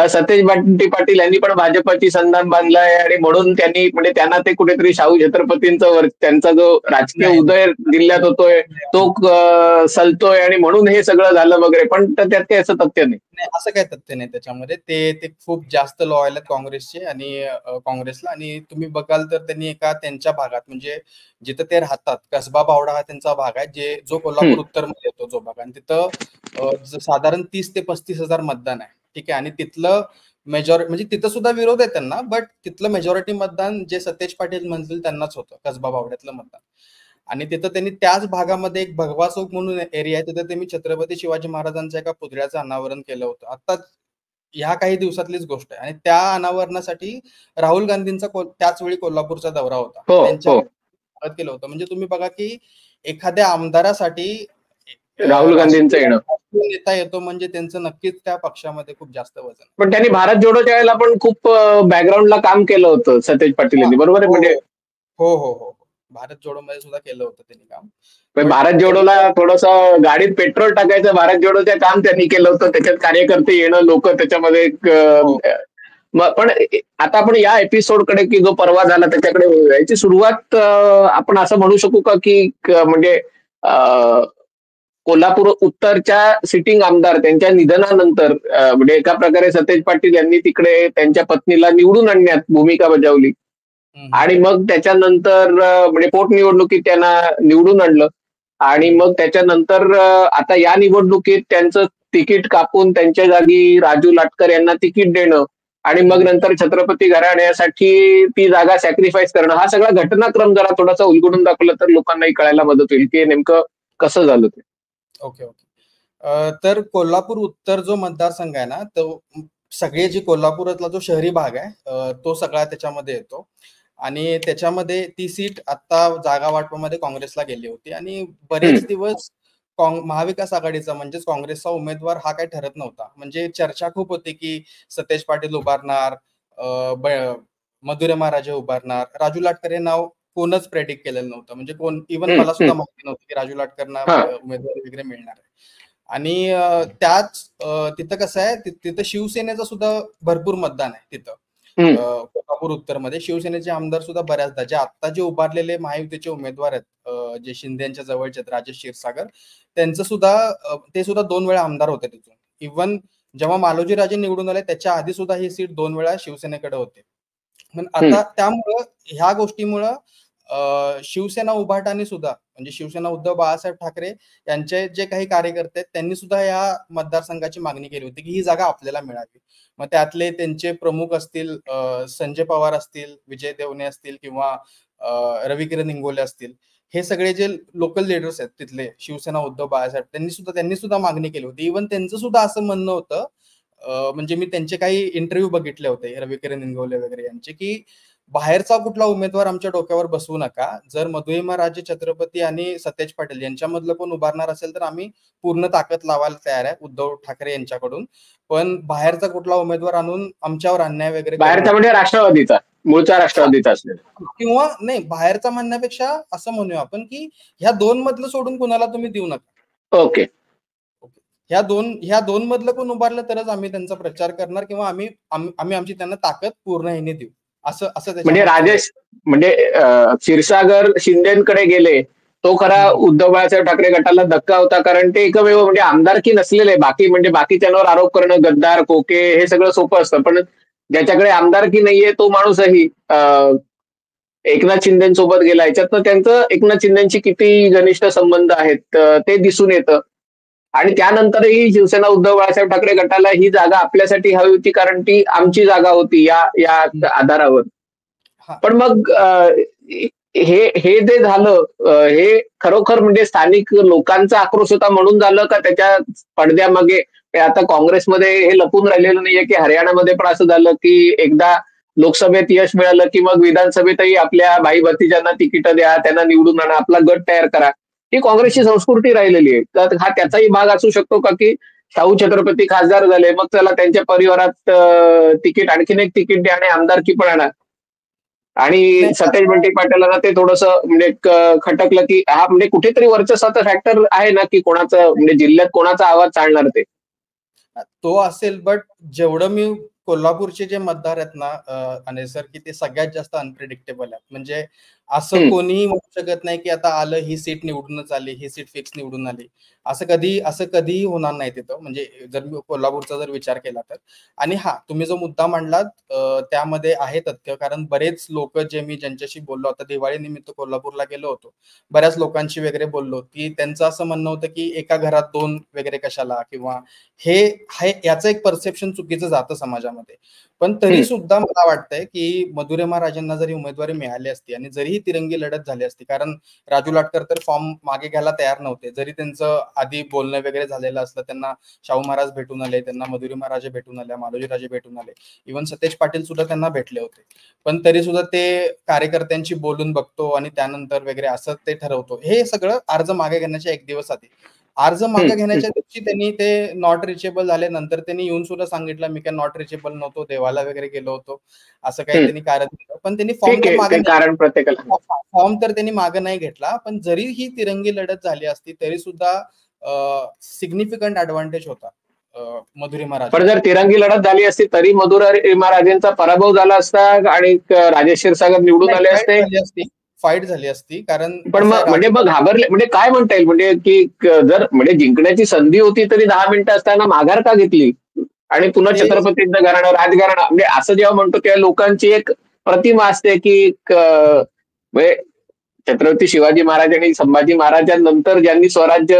सतेज पाटील यांनी पण भाजपची संधान बांधलाय आणि म्हणून त्यांनी म्हणजे त्यांना ते कुठेतरी शाहू छत्रपतींचा त्यांचा जो राजकीय उदय जिल्ह्यात होतोय तो सलतोय आणि म्हणून हे सगळं झालं वगैरे, पण त्यात काही असं तथ्य नाही. असं काही तथ्य नाही त्याच्यामध्ये. ते खूप जास्त लॉयल आहेत काँग्रेसचे आणि काँग्रेसला. आणि तुम्ही बघाल तर त्यांनी त्यांच्या भागात म्हणजे जिथं ते राहतात कसबा बावडा हा त्यांचा भाग आहे, जो कोल्हापूर उत्तर मध्ये येतो जो भाग. आणि तिथं साधारण 30 ते 35,000 मतदान आहे. ठीक आहे. आणि तिथलं म्हणजे तिथं सुद्धा विरोध आहे त्यांना, बट तिथलं मेजॉरिटी मतदान जे सतेज पाटील म्हणतील त्यांनाच होतं, कसबा बावड्यातलं मतदान. आणि तिथं त्यांनी त्याच भागामध्ये एक भगवा चौक म्हणून एरिया आहे, तिथं त्यांनी छत्रपती शिवाजी महाराजांच्या एका पुतळ्याचं अनावरण केलं होतं. आता ह्या काही दिवसातलीच गोष्ट आहे. आणि त्या अनावरणासाठी राहुल गांधींचा त्याच वेळी कोल्हापूरचा दौरा होता. त्यांच्या केलं होतं. म्हणजे तुम्ही बघा की एखाद्या आमदारासाठी राहुल गांधींचं येणं, नेता येतो म्हणजे त्यांचं नक्कीच त्या पक्षामध्ये खूप जास्त वजन. पण त्यांनी भारत जोडोच्या वेळेला पण खूप बॅकग्राऊंडला काम केलं होतं सतेज पाटील यांनी, बरोबर आहे? म्हणजे हो भारत जोडो मध्ये सुद्धा केलं होतं त्यांनी काम. भारत जोडोला थोडस गाडीत पेट्रोल टाकायचं, भारत जोडोचं काम त्यांनी केलं होतं. त्याच्यात कार्यकर्ते येणं, लोक त्याच्यामध्ये पण आता आपण या एपिसोडकडे की जो परवा झाला त्याच्याकडे याची सुरुवात आपण असं म्हणू शकू का की म्हणजे कोल्हापूर उत्तरच्या सिटिंग आमदार त्यांच्या निधनानंतर म्हणजे एका प्रकारे सतेज पाटील यांनी तिकडे त्यांच्या पत्नीला निवडून आणण्यात भूमिका बजावली आणि मग त्याच्यानंतर म्हणजे पोटनिवडणुकीत त्यांना निवडून आणलं आणि मग त्याच्यानंतर आता या निवडणुकीत त्यांचं तिकीट कापून त्यांच्या जागी राजू लाटकर यांना तिकीट देणं आणि मग नंतर छत्रपती घराण्यासाठी ती जागा सॅक्रिफाईस करणं, हा सगळा घटनाक्रम जरा थोडासा उलगडून दाखवला तर लोकांनाही कळायला मदत होईल की नेमकं कसं झालं ते. ओके. तर कोल्हापूर उत्तर जो मतदारसंघ आहे ना, तो सगळे जे कोल्हापुरातला जो शहरी भाग आहे तो सगळा त्याच्यामध्ये येतो. आणि त्याच्यामध्ये ती सीट आता जागा वाटपामध्ये काँग्रेसला गेली होती. आणि बरेच दिवस महाविकास आघाडीचा म्हणजेच काँग्रेसचा उमेदवार हा काही ठरत नव्हता. म्हणजे चर्चा खूप होती की सतेज पाटील उभारणार, मधुरे महाराजे उभारणार. राजू लाटकर हे नाव कोणच प्रेडिक्ट केलेलं नव्हतं. म्हणजे कोण इव्हन मला सुद्धा माहिती नव्हतं की राजू लाटकरना उमेदवारी वगैरे मिळणार आहे. आणि त्याच तिथं कसं आहे, तिथं शिवसेनेचं सुद्धा भरपूर मतदान आहे तिथं. कोल्हापूर उत्तर मध्ये शिवसेनेचे आमदार सुद्धा बऱ्याचदा जे आता जे उभारलेले महायुतीचे उमेदवार आहेत, जे शिंदेच्या जवळचे आहेत, राजेश क्षीरसागर, त्यांचं सुद्धा ते सुद्धा 2 वेळा आमदार होते तिथून. इव्हन जेव्हा मालोजी राजे निवडून आले त्याच्या आधी सुद्धा ही सीट 2 वेळा शिवसेनेकडे होते. पण आता त्यामुळं ह्या गोष्टीमुळं शिवसेना उभाटाने सुद्धा म्हणजे शिवसेना उद्धव बाळासाहेब ठाकरे यांचे जे काही कार्यकर्ते आहेत त्यांनी सुद्धा या मतदारसंघाची मागणी केली होती की ही जागा आपल्याला मिळावी. मग त्यातले त्यांचे प्रमुख असतील संजय पवार असतील, विजय देवणे असतील किंवा रविकिरण इंगोले असतील, हे सगळे जे लोकल लीडर्स आहेत तिथले शिवसेना उद्धव बाळासाहेब त्यांनी सुद्धा मागणी केली होती. इव्हन त्यांचं सुद्धा असं म्हणणं होतं, म्हणजे मी त्यांचे काही इंटरव्ह्यू बघितले होते रविकिरण इंगोले वगैरे यांचे, की बाहेरचा कुठला उमेदवार आमच्या डोक्यावर बसवू नका. जर मधुहेमाराजे छत्रपती आणि सतेज पाटील यांच्यामधलं कोण उभारणार असेल तर आम्ही पूर्ण ताकद लावायला तयार आहे उद्धव ठाकरे यांच्याकडून. पण बाहेरचा कुठला उमेदवार आणून आमच्यावर अन्याय वगैरे, बाहेरचा म्हणजे राष्ट्रवादीचा, मूळचा राष्ट्रवादीचा असेल किंवा नाही, बाहेरचा म्हणण्यापेक्षा असं म्हणूया आपण की ह्या 2 मधलं सोडून कुणाला तुम्ही देऊ नका. ओके. ह्या दोन मधलं कोण उभारलं तरच आम्ही त्यांचा प्रचार करणार किंवा आम्ही आमची त्यांना ताकद पूर्ण ह्याने देऊ, असं म्हणजे राजेश म्हणजे क्षीरसागर शिंदेकडे गेले तो खरा उद्धव बाळासाहेब ठाकरे गटाला धक्का होता, कारण ते एकमेव म्हणजे आमदारकी नसलेले, बाकी म्हणजे बाकीच्यांवर आरोप करणं, गद्दार, खोके हे सगळं सोपं असतं, पण ज्याच्याकडे आमदारकी नाहीये तो माणूसही एकनाथ शिंदेसोबत गेला. याच्यातनं त्यांचं एकनाथ शिंदेची किती घनिष्ठ संबंध आहेत ते दिसून येतं. आणि त्यानंतरही शिवसेना उद्धव बाळासाहेब ठाकरे गटाला ही जागा आपल्यासाठी हवी होती, कारण ती आमची जागा होती या या हं. आधारावर. हां. पण मग हे हे जे झालं हे खरोखर म्हणजे स्थानिक लोकांचा आक्रोश होता म्हणून झालं, का त्याच्या पडद्यामागे हे आता काँग्रेसमध्ये हे लपून राहिलेलं नाहीये, की हरियाणामध्ये पण असं झालं, की एकदा लोकसभेत यश मिळालं, की मग विधानसभेतही आपल्या भाई भतीजांना तिकीटं द्या, त्यांना निवडून आणा, आपला गट तयार करा. ही काँग्रेसची संस्कृती राहिलेली आहे. तर हा त्याचाही भाग असू शकतो का, की शाहू छत्रपती खासदार झाले, मग त्याला त्यांच्या परिवारात तिकीट, आणखीन एक तिकीट द्या आणि आमदारकी पण आणा. आणि नाही सतेज असं बंटी पाटलांना ते थोडंसं म्हणजे खटकलं, की हा म्हणजे कुठेतरी वरचढ फॅक्टर आहे ना, की कोणाचं म्हणजे जिल्ह्यात कोणाचा आवाज चालणार ते. तो असेल, बट जेवढं मी कोल्हापूरचे जे मतदार आहेत ना आणि सर, की ते सगळ्यात जास्त अनप्रिडिक्टेबल आहेत. म्हणजे असं हं, कोणीही म्हणू शकत नाही, की आता आलं ही सीट निवडूनच आली, ही सीट फिक्स निवडून आली. असं कधीही होणार नाही तिथं. म्हणजे जर मी कोल्हापूरचा जर विचार केला तर. आणि हां, तुम्ही जो मुद्दा मांडलात त्यामध्ये आहे तथ्य. कारण बरेच लोकं जे मी ज्यांच्याशी बोललो, आता दिवाळीनिमित्त कोल्हापूरला गेलो होतो. बऱ्याच लोकांशी वगैरे बोललो, की त्यांचं असं म्हणणं होतं, की एका घरात 2 वगैरे कशाला, किंवा हे हे याचं एक परसेप्शन चुकीचं जातं समाजामध्ये. पण तरी हं, सुद्धा मला वाटतंय, की मधुरेमा राजेंना जरी उमेदवारी मिळाली असती आणि जरी ही तिरंगी लढत झाली असती, कारण राजू लाटकर तर फॉर्म मागे घ्यायला तयार नव्हते. जरी त्यांचं आधी बोलणं वगैरे झालेलं असलं, त्यांना शाहू महाराज भेटून आले, त्यांना मधुरेमा राजे भेटून आल्या, मालोजी राजे भेटून आले. इव्हन सतेज पाटील सुद्धा त्यांना भेटले होते. पण तरी सुद्धा ते कार्यकर्त्यांशी बोलून बघतो आणि त्यानंतर वगैरे असं ते ठरवतो. हे सगळं अर्ज मागे घेण्याच्या 1 दिवस आधी. अर्ज हं, मागे हं. घेण्याच्या दिवशी त्यांनी ते नॉट रिचेबल झाले. नंतर त्यांनी येऊन सुद्धा सांगितलं, "मी काय नॉट रिचेबल नव्हतो, देवाला वगैरे गेलो होतो." असं काही हं. त्यांनी कारण दिलं. पण त्यांनी फॉर्म ठीक तर आहे. मागे ते नाही कारण प्रत्येकाला फॉर्म तर त्यांनी मागे नाही घेतला. पण जरी ही तिरंगी लढत झाली असती, तरी सुद्धा सिग्निफिकंट एडव्हांटेज होता मधुरिमा पण राजेंचा. जर तिरंगी लढत झाली असती, तरी मधुरा राजेंचा पराभव झाला असता आणि राजेश क्षीरसागर निवडून नाही, आले असते. फाईट झाली असती. कारण पण कसं आहे, मग म्हणजे राजू मग घाबरले म्हणजे काय म्हणता येईल, म्हणजे की जर म्हणजे जिंकण्याची संधी होती तरी 10 मिनिटं असताना माघार का घेतली? आणि पुन्हा तेच छत्रपतींचं घराणं, राजघराणं म्हणजे असं जेव्हा म्हणतो तेव्हा लोकांची एक प्रतिमा असते, की म्हणजे छत्रपती शिवाजी महाराज आणि संभाजी महाराजांनंतर ज्यांनी स्वराज्य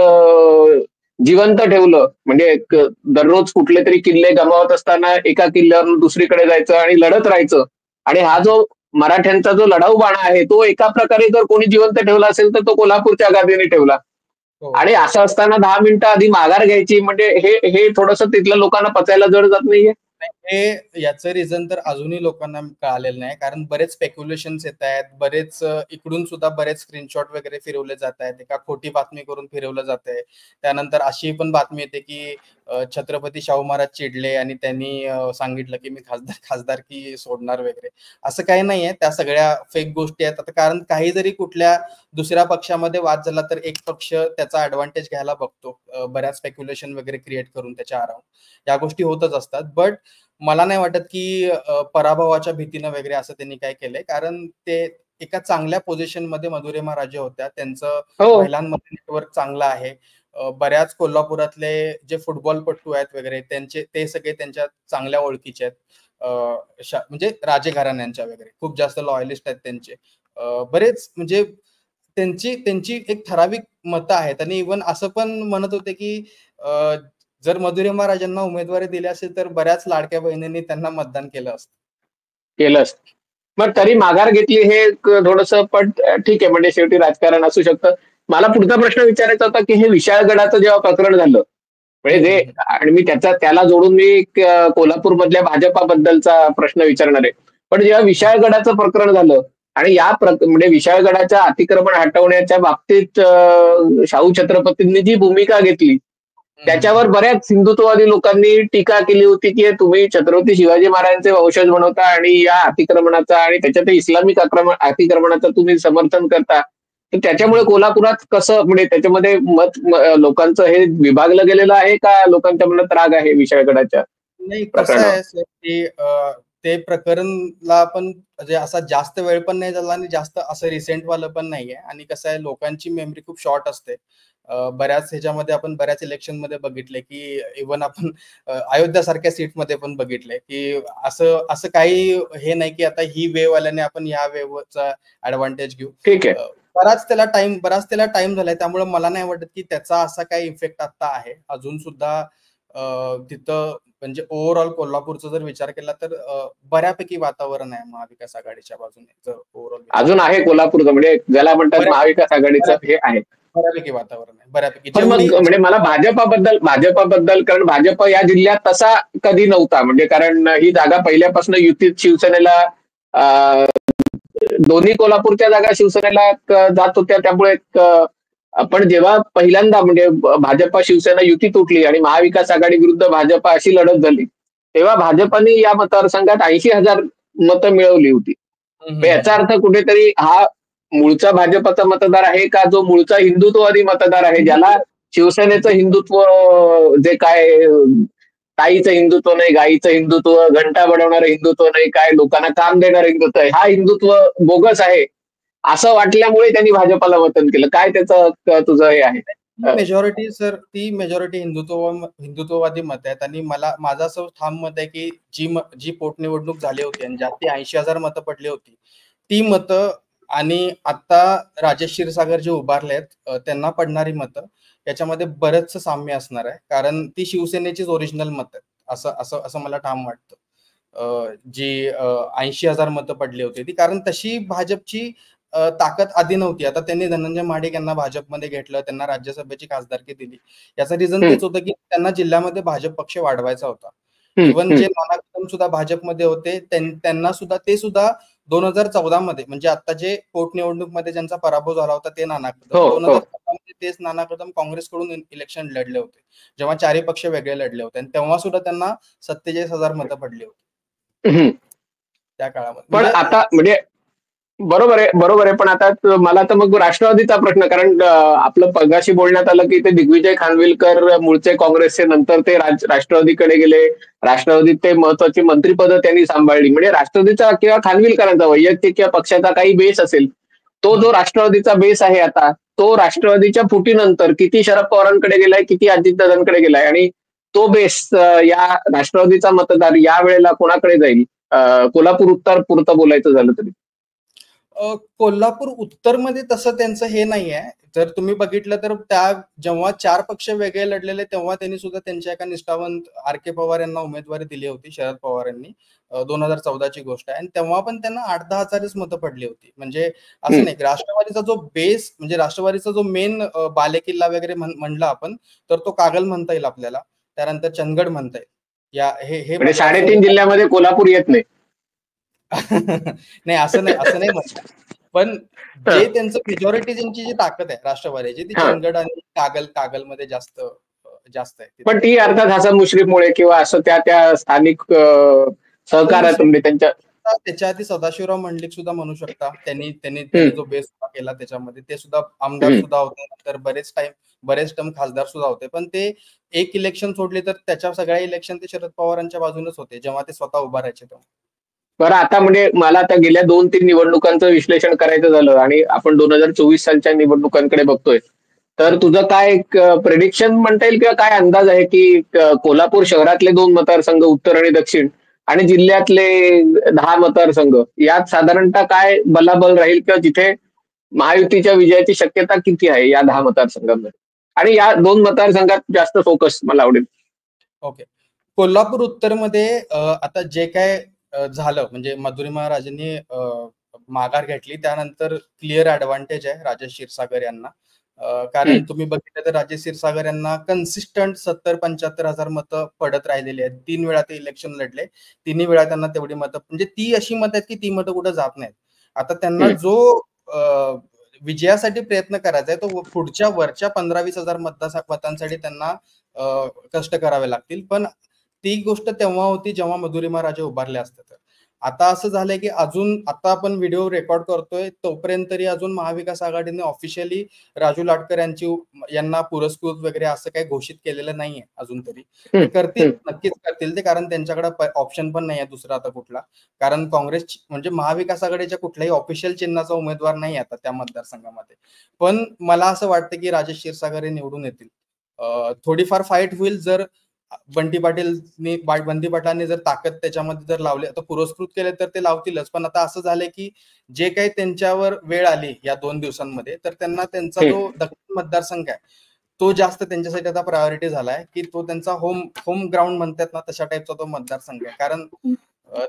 जिवंत ठेवलं, म्हणजे एक दररोज कुठले तरी किल्ले गमावत असताना एका किल्ल्यावरून दुसरीकडे जायचं आणि लढत राहायचं. आणि हा जो मराठ्यांचा जो लढाऊ बाणा आहे, तो एका प्रकारे जर कोणी जिवंत ठेवला असेल तर तो कोल्हापूरच्या गादीने ठेवला. हो, आणि हो. असं असताना 10 मिनिटं आधी माघार घ्यायची म्हणजे हे हे थोडंसं तिथल्या लोकांना पचायला जड जात नाहीये? हे याचं रिझन तर अजूनही लोकांना कळालेलं नाही. कारण बरेच स्पेक्युलेशन्स येतायत. बरेच इकडून सुद्धा बरेच स्क्रीनशॉट वगैरे फिरवले जातायत. एका खोटी बातमी करून फिरवलं जातंय. त्यानंतर अशी पण बातमी येते, की छत्रपती शाहू महाराज चिडले आणि त्यांनी सांगितलं, की मी खासदारकी सोडणार वगैरे. असं काही नाहीये. त्या सगळ्या फेक गोष्टी आहेत. आता कारण काही जरी कुठल्या दुसऱ्या पक्षामध्ये वाद झाला, तर एक पक्ष त्याचा एडव्हांटेज घ्यायला बघतो. बऱ्याच स्पेक्युलेशन वगैरे क्रिएट करून त्याच्या अराउंड. या गोष्टी होतच असतात. बट मला नाही वाटत, की पराभवाच्या भीतीनं वगैरे असं त्यांनी काय केलंय. कारण ते एका चांगल्या पोझिशनमध्ये मधुरिमा राजे होत्या. त्यांचं हो. महिलांमध्ये नेटवर्क चांगलं आहे. बऱ्याच कोल्हापुरातले जे फुटबॉलपटू आहेत वगैरे त्यांचे ते सगळे त्यांच्या चांगल्या ओळखीचे आहेत. म्हणजे राजे घराण्यांच्या वगैरे. खूप जास्त लॉयलिस्ट आहेत त्यांचे. बरेच म्हणजे त्यांची त्यांची एक ठराविक मतं आहेत आणि इव्हन असं पण म्हणत होते, की जर मधुरिमा राजांना उमेदवारी दिली असेल, तर बऱ्याच लाडक्या बहिणींनी त्यांना मतदान केलं असतं. केलंच. मग तरी हो. माघार घेतली हे थोडंसं, पण ठीक आहे म्हणजे शेवटी राजकारण असू शकतं. मला पुढचा प्रश्न विचारायचा होता, की हे विशाळगडाचं जेव्हा प्रकरण झालं, म्हणजे हं, हं, जे हं. आणि मी त्याला जोडून मी एक कोल्हापूरमधल्या भाजपाबद्दलचा प्रश्न विचारणार आहे. पण जेव्हा हं, विशाळगडाचं प्रकरण झालं आणि म्हणजे विशाळगडाच्या अतिक्रमण हटवण्याच्या बाबतीत शाहू छत्रपतींनी जी भूमिका घेतली, हं, हं, त्याच्यावर हं. बऱ्याच हिंदुत्ववादी लोकांनी टीका केली होती, की तुम्ही छत्रपती शिवाजी महाराजांचे वंशज बनवता आणि या अतिक्रमणाचा आणि त्याच्यात इस्लामिक अतिक्रमणाचं तुम्ही समर्थन करता. तर हं, त्याच्यामुळे हं. कोल्हापुरात कसं म्हणजे त्याच्यामध्ये लोकांचं हे विभागलं गेलेलं आहे का लोकांच्या मनात राग आहे विशाळगडाच्या नाही कसं प्रकरणावर? आहे सर, की ते प्रकरणला आपण म्हणजे असा जास्त वेळ पण नाही झाला आणि जास्त असं रिसेंट वालं पण नाहीये. आणि कसं आहे, लोकांची मेमरी खूप शॉर्ट असते. बऱ्याच ह्याच्यामध्ये आपण बऱ्याच इलेक्शनमध्ये बघितलंय, की इव्हन आपण अयोध्या सारख्या सीटमध्ये पण बघितलंय, की असं असं काही हे नाही, की आता ही वेव्ह आल्याने आपण ह्या वेव्हचा ऍडव्हान्टेज घेऊ. ठीक आहे. बराच त्याला टाइम झालाय. त्यामुळे मला नाही वाटत की त्याचा असा काही इफेक्ट आता आहे. अजून सुद्धा तिथं म्हणजे ओव्हरऑल कोल्हापूरचा जर विचार केला तर बऱ्यापैकी वातावरण आहे महाविकास आघाडीच्या बाजूने, जर ओव्हरऑल विचार अजून केला आहे तर. कोल्हापूरचं, म्हणजे ज्याला म्हणतात बऱ्यापैकी महाविकास आघाडीचं हे आहे. बऱ्यापैकी वातावरण आहे. बऱ्यापैकी पण मग म्हणजे मला भाजपाबद्दल, कारण भाजप या जिल्ह्यात तसा कधी नव्हता, म्हणजे कारण ही जागा पहिल्यापासून युतीत शिवसेनेला दोन्ही कोल्हापूरच्या जागा शिवसेनेला जात होत्या. त्यामुळे पण जेव्हा पहिल्यांदा म्हणजे भाजपा शिवसेना युती तुटली आणि महाविकास आघाडी विरुद्ध भाजपा अशी लढत झाली, तेव्हा भाजपाने या मतदारसंघात 80,000 मतं मिळवली होती. याचा अर्थ कुठेतरी हा मूळचा भाजपचा मतदार आहे का, जो मूळचा हिंदुत्ववादी मतदार आहे, ज्याला शिवसेनेचं हिंदुत्व, जे काय ताईचं हिंदुत्व नाही, गाईचं हिंदुत्व, घंटा बनवणारं हिंदुत्व नाही, काय लोकांना काम देणारं हिंदुत्व आहे, हा हिंदुत्व बोगस आहे असं वाटल्यामुळे त्यांनी भाजपाला मतदान केलं. काय त्याचं तुझं हे आहे? ती मेजॉरिटी हिंदुत्ववादी मत आहेत. आणि माझं असं ठाम मत आहे की जी पोटनिवडणूक झाली होती आणि ज्यात ती 80,000 मतं पडली होती, ती मतं आणि आता राजेश क्षीरसागर जे उभारले आहेत त्यांना पडणारी मतं, याच्यामध्ये बरंचसं साम्य असणार आहे. कारण ती शिवसेनेचीच ओरिजिनल मतं आहेत, असं असं असं मला ठाम वाटतं. जी 80,000 मतं पडली होती ती, कारण तशी भाजपची ताकद आधी नव्हती. आता त्यांनी धनंजय महाडिक यांना भाजपमध्ये घेतलं, त्यांना राज्यसभेची खासदारकी दिली. याचं रिझन हम्म, तेच होतं की त्यांना जिल्ह्यामध्ये भाजप पक्ष वाढवायचा होता. हम्म, इव्हन हम्म. जे नाना कदम सुद्धा भाजपमध्ये होते, त्यांना सुद्धा ते सुद्धा 2014 मध्ये, म्हणजे आता जे पोटनिवडणूकमध्ये ज्यांचा पराभव झाला होता ते नाना कदम, हो, हो. 2014 मध्ये तेच नाना कदम काँग्रेसकडून इलेक्शन लढले होते, जेव्हा चारही पक्ष वेगळे लढले होते. आणि तेव्हा सुद्धा त्यांना 47,000 मतं पडली होती हम्म. त्या काळामध्ये. पण म्हणजे आता म्हणजे बरोबर आहे. पण आता मला तर मग राष्ट्रवादीचा प्रश्न, कारण आपलं पगाशी बोलण्यात आलं की ते दिग्विजय खानविलकर मूळचे काँग्रेसचे, नंतर ते राष्ट्रवादीकडे गेले. राष्ट्रवादीत ते महत्वाची मंत्रिपद त्यांनी सांभाळली. म्हणजे राष्ट्रवादीचा किंवा खानविलकरांचा वैयक्तिक किंवा पक्षाचा काही बेस असेल, तो जो राष्ट्रवादीचा बेस आहे आता, तो राष्ट्रवादीच्या फुटीनंतर किती शरद पवारांकडे गेलाय, किती अजितदादांकडे गेलाय, आणि तो बेस या राष्ट्रवादीचा मतदार या वेळेला कोणाकडे जाईल? कोल्हापूर उत्तर पुरतं बोलायचं झालं तरी. कोल्हापूर उत्तरमध्ये तसं त्यांचं हे नाही आहे. जर तुम्ही बघितलं तर जेव्हा 4 पक्ष वेगळे लढलेले, तेव्हा त्यांनी सुद्धा त्यांच्या एका निष्ठावंत आर के पवार यांना उमेदवारी दिली होती, शरद पवार यांनी. 2014 ची गोष्ट आहे. आणि तेव्हा पण त्यांना 8-10,000च मतं पडली होती. म्हणजे असं हम्म. नाही, राष्ट्रवादीचा जो बेस, म्हणजे राष्ट्रवादीचा जो मेन बालेकिल्ला वगैरे म्हणला आपण, तर तो कागल म्हणता येईल आपल्याला. त्यानंतर चंदगड म्हणता येईल. हे म्हणजे मतदारसंघ. 3.5 जिल्ह्यामध्ये कोल्हापूर येत नाही. नाही, असं नाही म्हणतात. पण जे त्यांचं मेजॉरिटी, त्यांची जी ताकद आहे राष्ट्रवादीची, ती हा. चंदगड आणि कागलमध्ये जास्त आहे पण तिथं. ती अर्थात हसन मुश्रीफमुळे किंवा असं त्या त्या स्थानिक हसन मुश्रीफ, सहकार्यातून त्यांच्या. त्याच्या आधी सदाशिवराव मंडलिक सुद्धा म्हणू शकता. त्यांनी त्यांनी हम्म, त्यांनी जो बेस उभा केला त्याच्यामध्ये, ते सुद्धा आमदार हम्म. सुद्धा होते. नंतर बरेच टर्म खासदार सुद्धा होते. पण ते एक इलेक्शन सोडले तर त्याच्या सगळ्या इलेक्शन ते शरद पवारांच्या बाजूनच होते, जेव्हा ते स्वतः उभा राहायचे तेव्हा. बरं, आता म्हणजे मला आता गेल्या 2-3 निवडणुकांचं विश्लेषण करायचं झालं आणि आपण 2024 सालच्या निवडणुकांकडे बघतोय, तर तुझं काय प्रेडिक्शन म्हणता येईल किंवा काय अंदाज आहे की कोल्हापूर शहरातले 2 मतदारसंघ, उत्तर आणि दक्षिण, आणि जिल्ह्यातले 10 मतदारसंघ, यात साधारणतः काय बलाबल राहील, किंवा जिथे महायुतीच्या विजयाची शक्यता किती आहे या 10 मतदारसंघांमध्ये, आणि या 2 मतदारसंघात जास्त फोकस मला आवडेल. ओके. कोल्हापूर उत्तरमध्ये आता जे काय झालं, म्हणजे मधुरिमा राजेंनी माघार घेतली, त्यानंतर क्लिअर ऍडव्हान्टेज आहे राजेश क्षीरसागर यांना. हम्म, कारण तुम्ही बघितलं तर राजेश क्षीरसागर यांना कन्सिस्टंट 70-75,000 मतं पडत राहिलेली आहेत. 3 वेळा ते इलेक्शन लढले, तिन्ही वेळा त्यांना तेवढी मतं, म्हणजे ती अशी मतं आहेत की ती मतं कुठं जात नाहीत. आता त्यांना हम्म. जो विजयासाठी प्रयत्न करायचा आहे, तो पुढच्या वरच्या 15-20,000 मतांसाठी त्यांना कष्ट करावे लागतील. पण ती गोष्ट तेव्हा होती जेव्हा मधुरिमा राजे उभारल्या असत्या तर. आता असं झालंय की अजून आता आपण व्हिडिओ रेकॉर्ड करतोय तोपर्यंत तरी अजून महाविकास आघाडीने ऑफिशियली राजू लाटकर यांना पुरस्कृत वगैरे असं काही घोषित केलेलं नाहीये अजून तरी. ते करतील, नक्कीच करतील ते, कारण त्यांच्याकडे ऑप्शन पण नाही आहे दुसरा आता कुठला. कारण काँग्रेस म्हणजे महाविकास आघाडीच्या कुठल्याही ऑफिशियल चिन्हाचा उमेदवार नाही आता त्या मतदारसंघामध्ये. पण मला असं वाटतं की राजेश क्षीरसागर हे निवडून येतील. थोडीफार फाईट होईल जर बंटी पाटलांनी जर ताकद त्याच्यामध्ये जर लावली, आता पुरस्कृत केले तर ते लावतीलच. पण आता असं झालंय की जे काही त्यांच्यावर वेळ आली या 2 दिवसांमध्ये, तर त्यांना त्यांचा जो दक्षिण मतदारसंघ आहे तो जास्त त्यांच्यासाठी आता प्रायोरिटी झालाय, की तो त्यांचा होम ग्राउंड म्हणतात ना, तशा टाईपचा तो मतदारसंघ आहे. कारण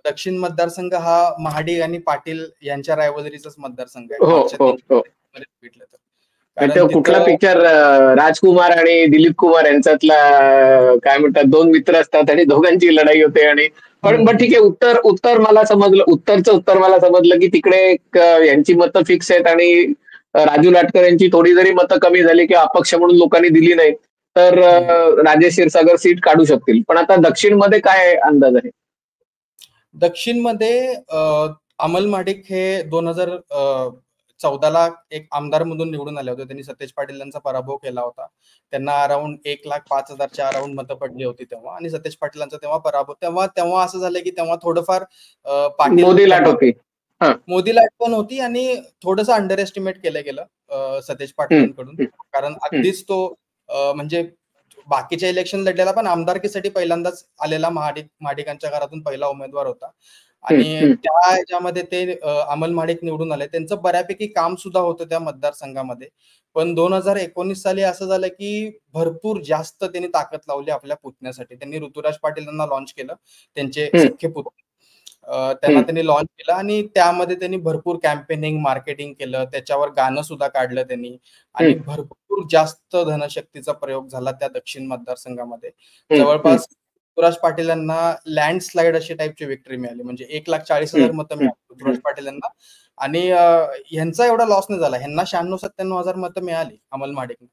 दक्षिण मतदारसंघ हा महाडिक आणि पाटील यांच्या रायवलरीचाच मतदारसंघ आहे हो मागच्या हो 3 हो. बघितलं तर. म्हणजे कारण तो कुठला तिथं पिक्चर, राजकुमार आणि दिलीप कुमार यांच्यातला, काय म्हणतात, दोन मित्र असतात आणि दोघांची लढाई होते. आणि पण ठीक आहे, उत्तर उत्तर मला समजलं, उत्तर मला समजलं की तिकडे यांची मतं फिक्स आहेत आणि राजू लाटकर यांची थोडी जरी मतं कमी झाली किंवा अपक्ष म्हणून लोकांनी दिली नाही तर राजेश क्षीरसागर सीट काढू शकतील. पण आता दक्षिण मध्ये काय अंदाज आहे? दक्षिणमध्ये अमल माडिक हे 2014ला एक आमदार म्हणून निवडून आले होते. त्यांनी सतेज पाटील यांचा पराभव केला होता. त्यांना अराउंड 1,05,000च्या अराउंड मतं पडली होती तेव्हा, आणि सतेज पाटलांचा तेव्हा पराभव. तेव्हा असं झालं की तेव्हा थोडंफार पाटील मोदी लाट त्यांना होती. हा. मोदी लाट पण होती आणि थोडंसं अंडर एस्टिमेट केलं गेलं सतेज पाटलांकडून. कारण अगदीच तो म्हणजे बाकीच्या इलेक्शन लढलेला, पण आमदारकीसाठी पहिल्यांदाच आलेला महाडिकांच्या घरातून पहिला उमेदवार होता. आणि त्या ह्याच्यामध्ये ते अमल माडिक निवडून आले. त्यांचं बऱ्यापैकी काम सुद्धा होतं त्या मतदारसंघामध्ये. पण 2019 साली असं झालं की भरपूर जास्त त्यांनी ताकद लावली आपल्या पुतण्यासाठी. त्यांनी ऋतुराज पाटील यांना लॉन्च केलं, त्यांचे सख्खे पुतणे. त्यांना त्यांनी लॉन्च केलं आणि त्यामध्ये त्यांनी भरपूर कॅम्पेनिंग, मार्केटिंग केलं. त्याच्यावर गाणं सुद्धा काढलं त्यांनी आणि भरपूर जास्त धनशक्तीचा प्रयोग झाला त्या दक्षिण मतदारसंघामध्ये. जवळपास ऋतुराज पाटील यांना लँडस्लाईड अशी टाईपची विक्ट्री मिळाली. म्हणजे 1,40,000 मतं मिळाली ऋतुराज पाटील यांना. आणि ह्यांचा एवढा लॉस नाही झाला. ह्यांना 96,000-97,000 मतं मिळाली अमल माडिकला.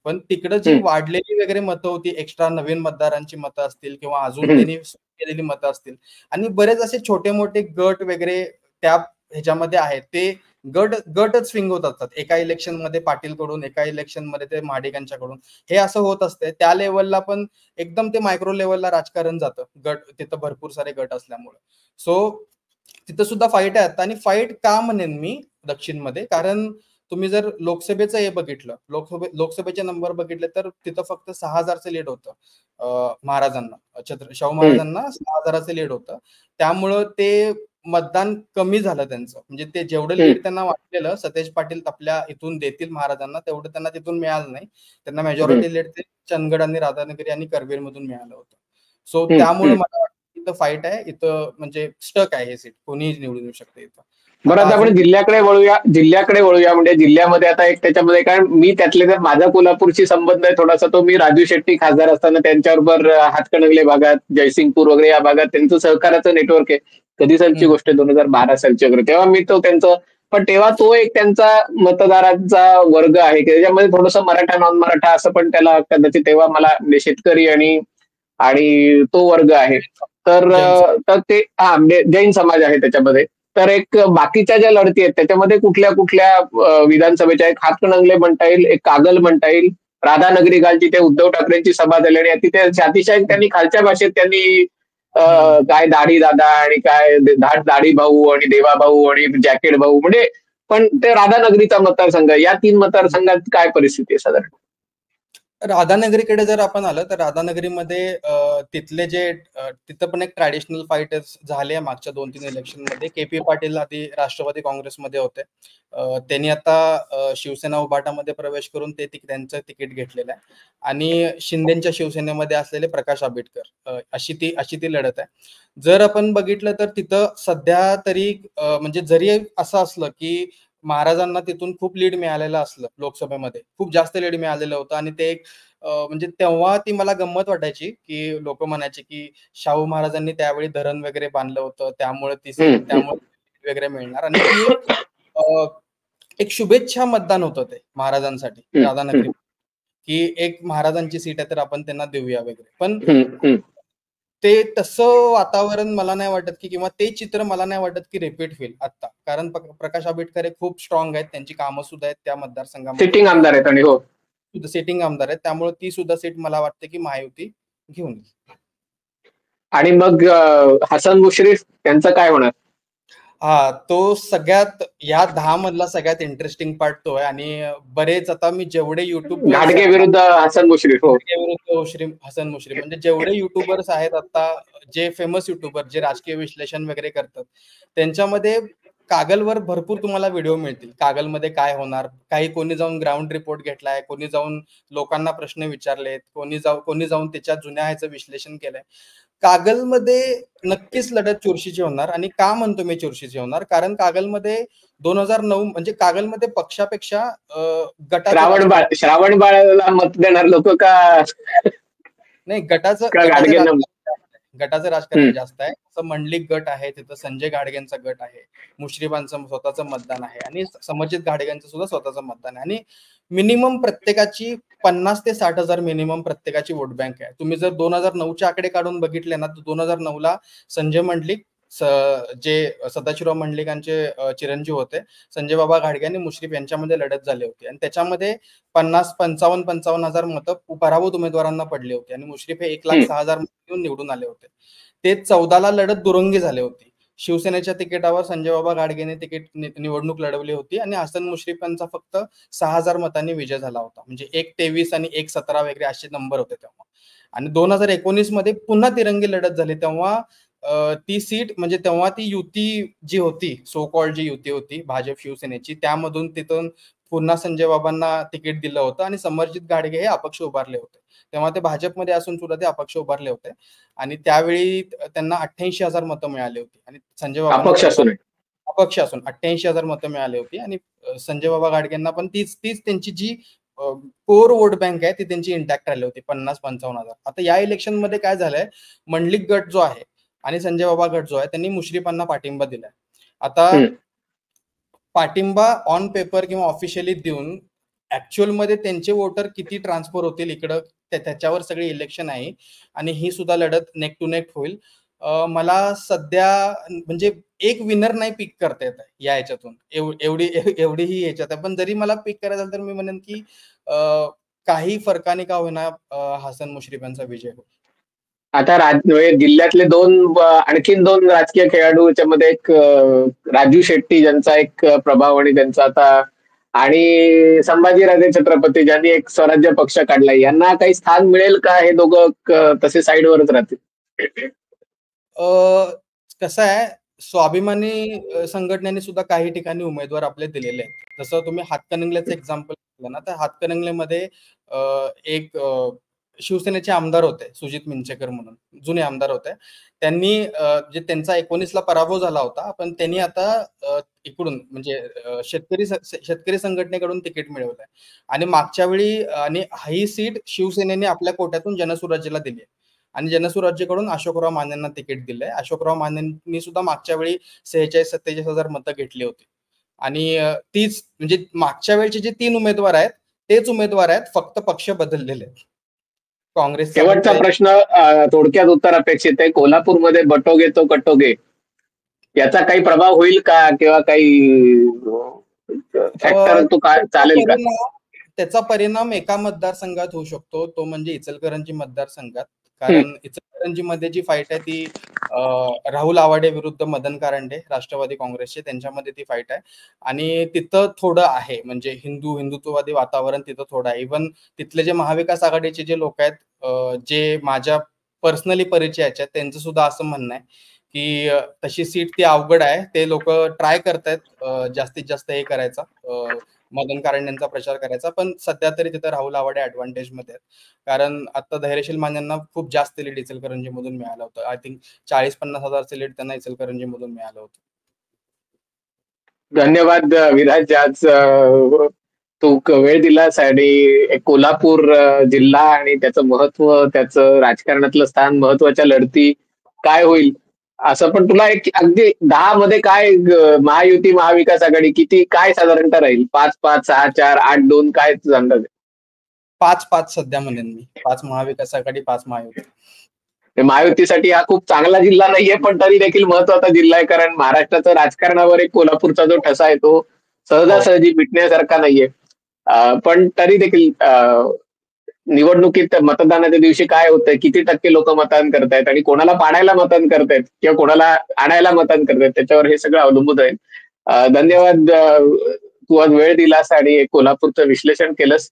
पण तिकडं जी वाढलेली वगैरे मतं होती, एक्स्ट्रा नवीन मतदारांची मतं असतील किंवा अजून त्यांनी केलेली मतं असतील, आणि बरेच असे छोटे-मोठे गट वगैरे त्या ह्याच्यामध्ये आहेत. ते गटच स्विंग होत असतात. एका इलेक्शनमध्ये पाटीलकडून, एका इलेक्शनमध्ये ते महाडिकांच्याकडून. हे असं होत असते. त्या लेव्हलला पण एकदम ते मायक्रो लेव्हलला राजकारण जातं. तिथं भरपूर सारे गट असल्यामुळे. सो तिथं सुद्धा फाईट आहे आता. आणि फाईट का म्हणेन मी दक्षिणमध्ये, कारण तुम्ही जर लोकसभेचं हे बघितलं, लोकसभेचे नंबर बघितले तर तिथं फक्त 6,000चं लीड होतं महाराजांना, शाहू महाराजांना 6,000चं लीड होतं. त्यामुळं ते मतदान कमी झालं त्यांचं. म्हणजे ते जेवढं लीड त्यांना वाटलेलं सतेज पाटील आपल्या इथून देतील महाराजांना, तेवढं त्यांना तिथून मिळालं नाही. त्यांना मेजॉरिटी लीड ते चंदगड आणि राधानगरी आणि करवीर मधून मिळालं होतं. सो त्यामुळे मला वाटतं इथं फाईट आहे. इथं म्हणजे स्टक आहे हे सीट, कोणीही निवडून येऊ शकते इथं. बरं, आता आपण जिल्ह्याकडे वळूया. म्हणजे जिल्ह्यामध्ये आता एक त्याच्यामध्ये, कारण मी त्यातले तर माझा कोल्हापूरशी संबंध आहे थोडासा, तो मी राजू शेट्टी खासदार असताना त्यांच्याबरोबर हातकणंगले भागात, जयसिंगपूर वगैरे या भागात त्यांचं सहकाराचं नेटवर्क आहे. कधी सालची गोष्ट आहे, 2012 सालची वगैरे, तेव्हा मी तो त्यांचं, पण तेव्हा तो एक त्यांचा मतदारांचा वर्ग आहे की त्याच्यामध्ये थोडंसं मराठा नॉन मराठा असं पण त्याला कदाचित तेव्हा मला, म्हणजे शेतकरी आणि आणि तो वर्ग आहे. तर ते जैन समाज आहे त्याच्यामध्ये. तर एक बाकीच्या ज्या लढती आहेत त्याच्यामध्ये कुठल्या कुठल्या विधानसभेच्या, एक हातकणंगले म्हणता येईल, एक कागल म्हणता येईल, राधानगरी काल जिथे उद्धव ठाकरेंची सभा झाली आणि तिथे अतिशय त्यांनी खालच्या भाषेत त्यांनी काय दाढी दादा आणि काय दाढी भाऊ आणि देवा भाऊ आणि जॅकेट भाऊ, म्हणजे पण ते राधानगरीचा मतदारसंघ, या 3 मतदारसंघात काय परिस्थिती आहे साधारण? राधानगरीकडे जर आपण आलं तर राधानगरीमध्ये तिथले तिथं पण एक ट्रॅडिशनल फाईट झाली आहे मागच्या 2-3 इलेक्शनमध्ये. के.पी. पाटील आधी राष्ट्रवादी काँग्रेसमध्ये होते. त्यांनी आता शिवसेना उभाटामध्ये प्रवेश करून त्यांचं तिकीट घेतलेलं आहे. आणि शिंदेच्या शिवसेनेमध्ये असलेले प्रकाश आंबेडकर, अशी ती लढत आहे. जर आपण बघितलं तर तिथं सध्या तरी म्हणजे जरी असं असलं की महाराजांना तिथून खूप लीड मिळालेलं असलं, लोकसभेमध्ये खूप जास्त लीड मिळालेलं होतं. आणि ते म्हणजे तेव्हा ती मला गंमत वाटायची की लोक म्हणायचे की शाहू महाराजांनी त्यावेळी धरण वगैरे बांधलं होतं, त्यामुळे ती सीट, त्यामुळे वगैरे मिळणार. आणि ती एक शुभेच्छा मतदान होतं ते महाराजांसाठी राधानगरी, की एक महाराजांची सीट आहे तर आपण त्यांना देऊया वगैरे. पण ते तसं वातावरण मला नाही वाटत की, किंवा ते चित्र मला नाही वाटत की रिपीट होईल आता. कारण प्रकाश आंबेडकर हे खूप स्ट्रॉंग आहेत. त्यांची कामं सुद्धा आहेत त्या मतदारसंघामध्ये. सिटिंग आमदार आहेत आणि हो. सिटिंग आमदार आहेत. त्यामुळे ती सुद्धा सीट मला वाटते की महायुती घेऊन येईल. आणि मग हसन मुश्रीफ त्यांचं काय होणार? हा, तो सगळ्यात या 10 मधला सगळ्यात इंटरेस्टिंग पार्ट तो आहे. आणि बरेच आता मी जेवढे युट्यूबर्स घाटगे विरुद्ध हसन मुश्रीफ. हो. हसन मुश्रीफ म्हणजे जेवढे युट्यूबर्स आहेत आता, जे फेमस युट्यूबर जे राजकीय विश्लेषण वगैरे करतात, त्यांच्यामध्ये कागलवर भरपूर तुम्हाला व्हिडिओ मिळतील. कागलमध्ये काय होणार, कोणी जाऊन ग्राउंड रिपोर्ट घेतलाय, कोणी जाऊन लोकांना प्रश्न विचारलेत, कोणी जाऊन त्याच्या जुन्या ह्याचं विश्लेषण केलंय. कागलमध्ये नक्कीच लढत चुरशीची होणार. आणि का म्हणतो मी चुरशीची होणार, कारण कागलमध्ये 2009 म्हणजे कागलमध्ये पक्षापेक्षा गटाचं श्रावण बाळाला मत देणार लोक का नाही, गटाचं घाटगेंना? गटाचं राजकारण जास्त आहे. असं मंडलिक गट आहे, तिथं संजय घाटगेंचा गट आहे, मुश्रीफांचं स्वतःचं मतदान आहे, आणि समर्जित घाटगेंचं सुद्धा स्वतःचं मतदान आहे. आणि मिनिमम प्रत्येकाची 50 ते 60,000 मिनिमम प्रत्येकाची वोट बँक आहे. तुम्ही जर 2009चे आकडे काढून बघितले ना, तर 2009ला संजय मंडलिक, जे सदाशिवराव मंडलिकांचे चिरंजीव होते, संजय बाबा घाटगे आणि मुश्रीफ यांच्यामध्ये लढत झाली होती. आणि त्याच्यामध्ये 55,000 मतं पराभूत उमेदवारांना पडली होती. आणि मुश्रीफ हे 1,06,000 मत घेऊन निवडून आले होते. ते 14ला लढत दुरंगी झाली होती. शिवसेनेच्या तिकिटावर संजय बाबा घाटगेने निवडणूक लढवली होती, आणि हसन मुश्रीफ यांचा फक्त 6,000 मतांनी विजय झाला होता. म्हणजे 1,23 आणि 1,17 वगैरे असे नंबर होते तेव्हा. आणि 2019 मध्ये पुन्हा तिरंगी लढत झाली. तेव्हा ती सीट, म्हणजे तेव्हा ती युती जी होती, सो कॉल्ड जी युती होती भाजप शिवसेनेची, त्यामधून तिथून पुन्हा संजय बाबांना तिकीट दिलं होतं, आणि समर्जित घाटगे हे अपक्ष उभारले होते. तेव्हा ते भाजपमध्ये असून सुद्धा ते अपक्ष उभारले होते. आणि त्यावेळी त्यांना 88,000 मतं मिळाली होती. आणि संजय बाबांना अपक्ष असून 88,000 मतं मिळाली होती. आणि संजय बाबा घाटगेंना पण तीच त्यांची जी कोर वोट बँक आहे ती त्यांची इंटॅक्ट राहिली होती, 50-55,000. आता या इलेक्शन मध्ये काय झालंय, मंडलिक गट जो आहे आणि संजय बाबा गट जो आहे, त्यांनी मुश्रीफांना पाठिंबा दिलाय. आता पाठिंबा ऑन पेपर किंवा ऑफिशियली देऊन ऍक्च्युअल मध्ये त्यांचे वोटर किती ट्रान्सफर होतील इकडं, त्याच्यावर सगळी इलेक्शन आहे. आणि ही सुद्धा लढत नेक टू नेक होईल. मला सध्या म्हणजे एक विनर नाही पिक करता येत या ह्याच्यातून, एवढी ही ह्याच्यात आहे. पण जरी मला पिक करायचं तर मी म्हणेन की काही फरकाने का होईना हसन मुश्रीफ यांचा विजय होईल. आता जिल्ह्यातले आणखीन दोन राजकीय खेळाडूच्या मध्ये एक राजू शेट्टी, ज्यांचा एक प्रभाव आणि त्यांचा आता, आणि संभाजीराजे छत्रपती, ज्यांनी एक स्वराज्य पक्ष काढलाय, यांना काही स्थान मिळेल का? हे दोघं तसे साईडवरच राहतील. कसं आहे, स्वाभिमानी संघटनेने सुद्धा काही ठिकाणी उमेदवार आपले दिलेले आहेत. जसं तुम्ही हातकणंगलेचं एक्झाम्पल घेतलं ना, तर हातकणंगलेमध्ये एक शिवसेनेचे आमदार होते, सुजित मिंचेकर म्हणून जुने आमदार होते. त्यांनी जे त्यांचा 19ला पराभव झाला होता, पण त्यांनी आता इकडून म्हणजे शेतकरी संघटनेकडून तिकीट मिळवलंय. आणि मागच्या वेळी आणि ही सीट शिवसेनेने आपल्या कोट्यातून जनसुराज्याला दिली आहे. आणि जनसुराज्याकडून अशोकराव मानेंना तिकीट दिलंय. अशोकराव मानेंनी सुद्धा मागच्या वेळी 46-47,000 मतं घेतली होती. आणि तीच म्हणजे मागच्या वेळचे जे 3 उमेदवार आहेत तेच उमेदवार आहेत, फक्त पक्ष बदललेले आहेत. काँग्रेस शेवटचा प्रश्न थोडक्यात उत्तर अपेक्षित आहे. कोल्हापूरमध्ये बटोगे तो कटोगे याचा काही प्रभाव होईल का, किंवा काही फॅक्टर तो चालेल का? त्याचा परिणाम एका मतदारसंघात होऊ शकतो, तो म्हणजे इचलकरंजी मतदारसंघात. कारण इचलकरंजी मध्ये जी फाईट आहे ती राहुल आवाडे विरुद्ध मदन कारंडे, राष्ट्रवादी काँग्रेसचे, त्यांच्यामध्ये ती फाईट आहे. आणि तिथं थोडं आहे, म्हणजे हिंदुत्ववादी वातावरण तिथं थोडं आहे. इव्हन तिथले जे महाविकास आघाडीचे जे लोक आहेत, जे माझ्या पर्सनली परिचयाचे आहेत, त्यांचं सुद्धा असं म्हणणं आहे की तशी सीट ती अवघड आहे. ते लोक ट्राय करतायत जास्तीत जास्त हे करायचा, मदन कारंडेंचा प्रचार करायचा. पण सध्या तरी तिथं राहुल आवाडे ऍडव्हान्टेज मध्ये आहेत. कारण आता धैर्यशील मान्यांना खूप जास्त लीड इचलकरंजी मधून मिळालं होतं. आय थिंक 40-50,000 लीड त्यांना इचलकरंजी मधून मिळालं होतं. धन्यवाद विराज, आज तू वेळ दिलास. आणि कोल्हापूर जिल्हा आणि त्याचं महत्व, त्याचं राजकारणातलं स्थान, महत्वाच्या लढती काय होईल असं. पण तुला एक अगदी 10 मध्ये काय महायुती महाविकास आघाडी किती, काय साधारणतः राहील? 5-5, 6-4, 8-2, काय अंदाज आहे? 5-5 सध्या म्हणेन मी. 5 महाविकास आघाडी, 5 महायुती. महायुतीसाठी हा खूप चांगला जिल्हा नाहीये, पण तरी देखील महत्वाचा जिल्हा आहे, कारण महाराष्ट्राचं राजकारणावर एक कोल्हापूरचा जो ठसा आहे तो हो. सहजासहजी मिटण्यासारखा नाहीये. पण तरी देखील निवडणुकीत मतदानाच्या दिवशी काय होतंय, किती टक्के लोक मतदान करतायत आणि कोणाला पाडायला मतदान करतायत किंवा कोणाला आणायला मतदान करतायत त्याच्यावर हे सगळं अवलंबून आहे. धन्यवाद, तू आज वेळ दिलास आणि कोल्हापूरचं विश्लेषण केलंस.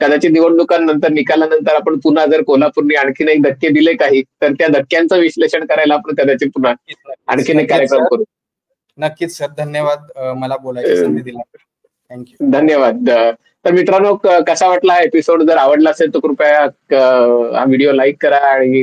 कदाचित निवडणुकांनंतर निकालानंतर आपण पुन्हा जर कोल्हापूरने आणखीन एक धक्के दिले काही, तर त्या धक्क्यांचं विश्लेषण करायला आपण कदाचित पुन्हा नक्कीच, नक्कीच. आणखीन एक नक्कीच कार्यक्रम सर. करू. नक्कीच सर. धन्यवाद मला बोलायची संधी दिल्याबद्दल. Thank you. धन्यवाद. तर मित्रांनो, कसा वाटला एपिसोड? जर आवडला असेल तर कृपया हा व्हिडिओ लाईक करा आणि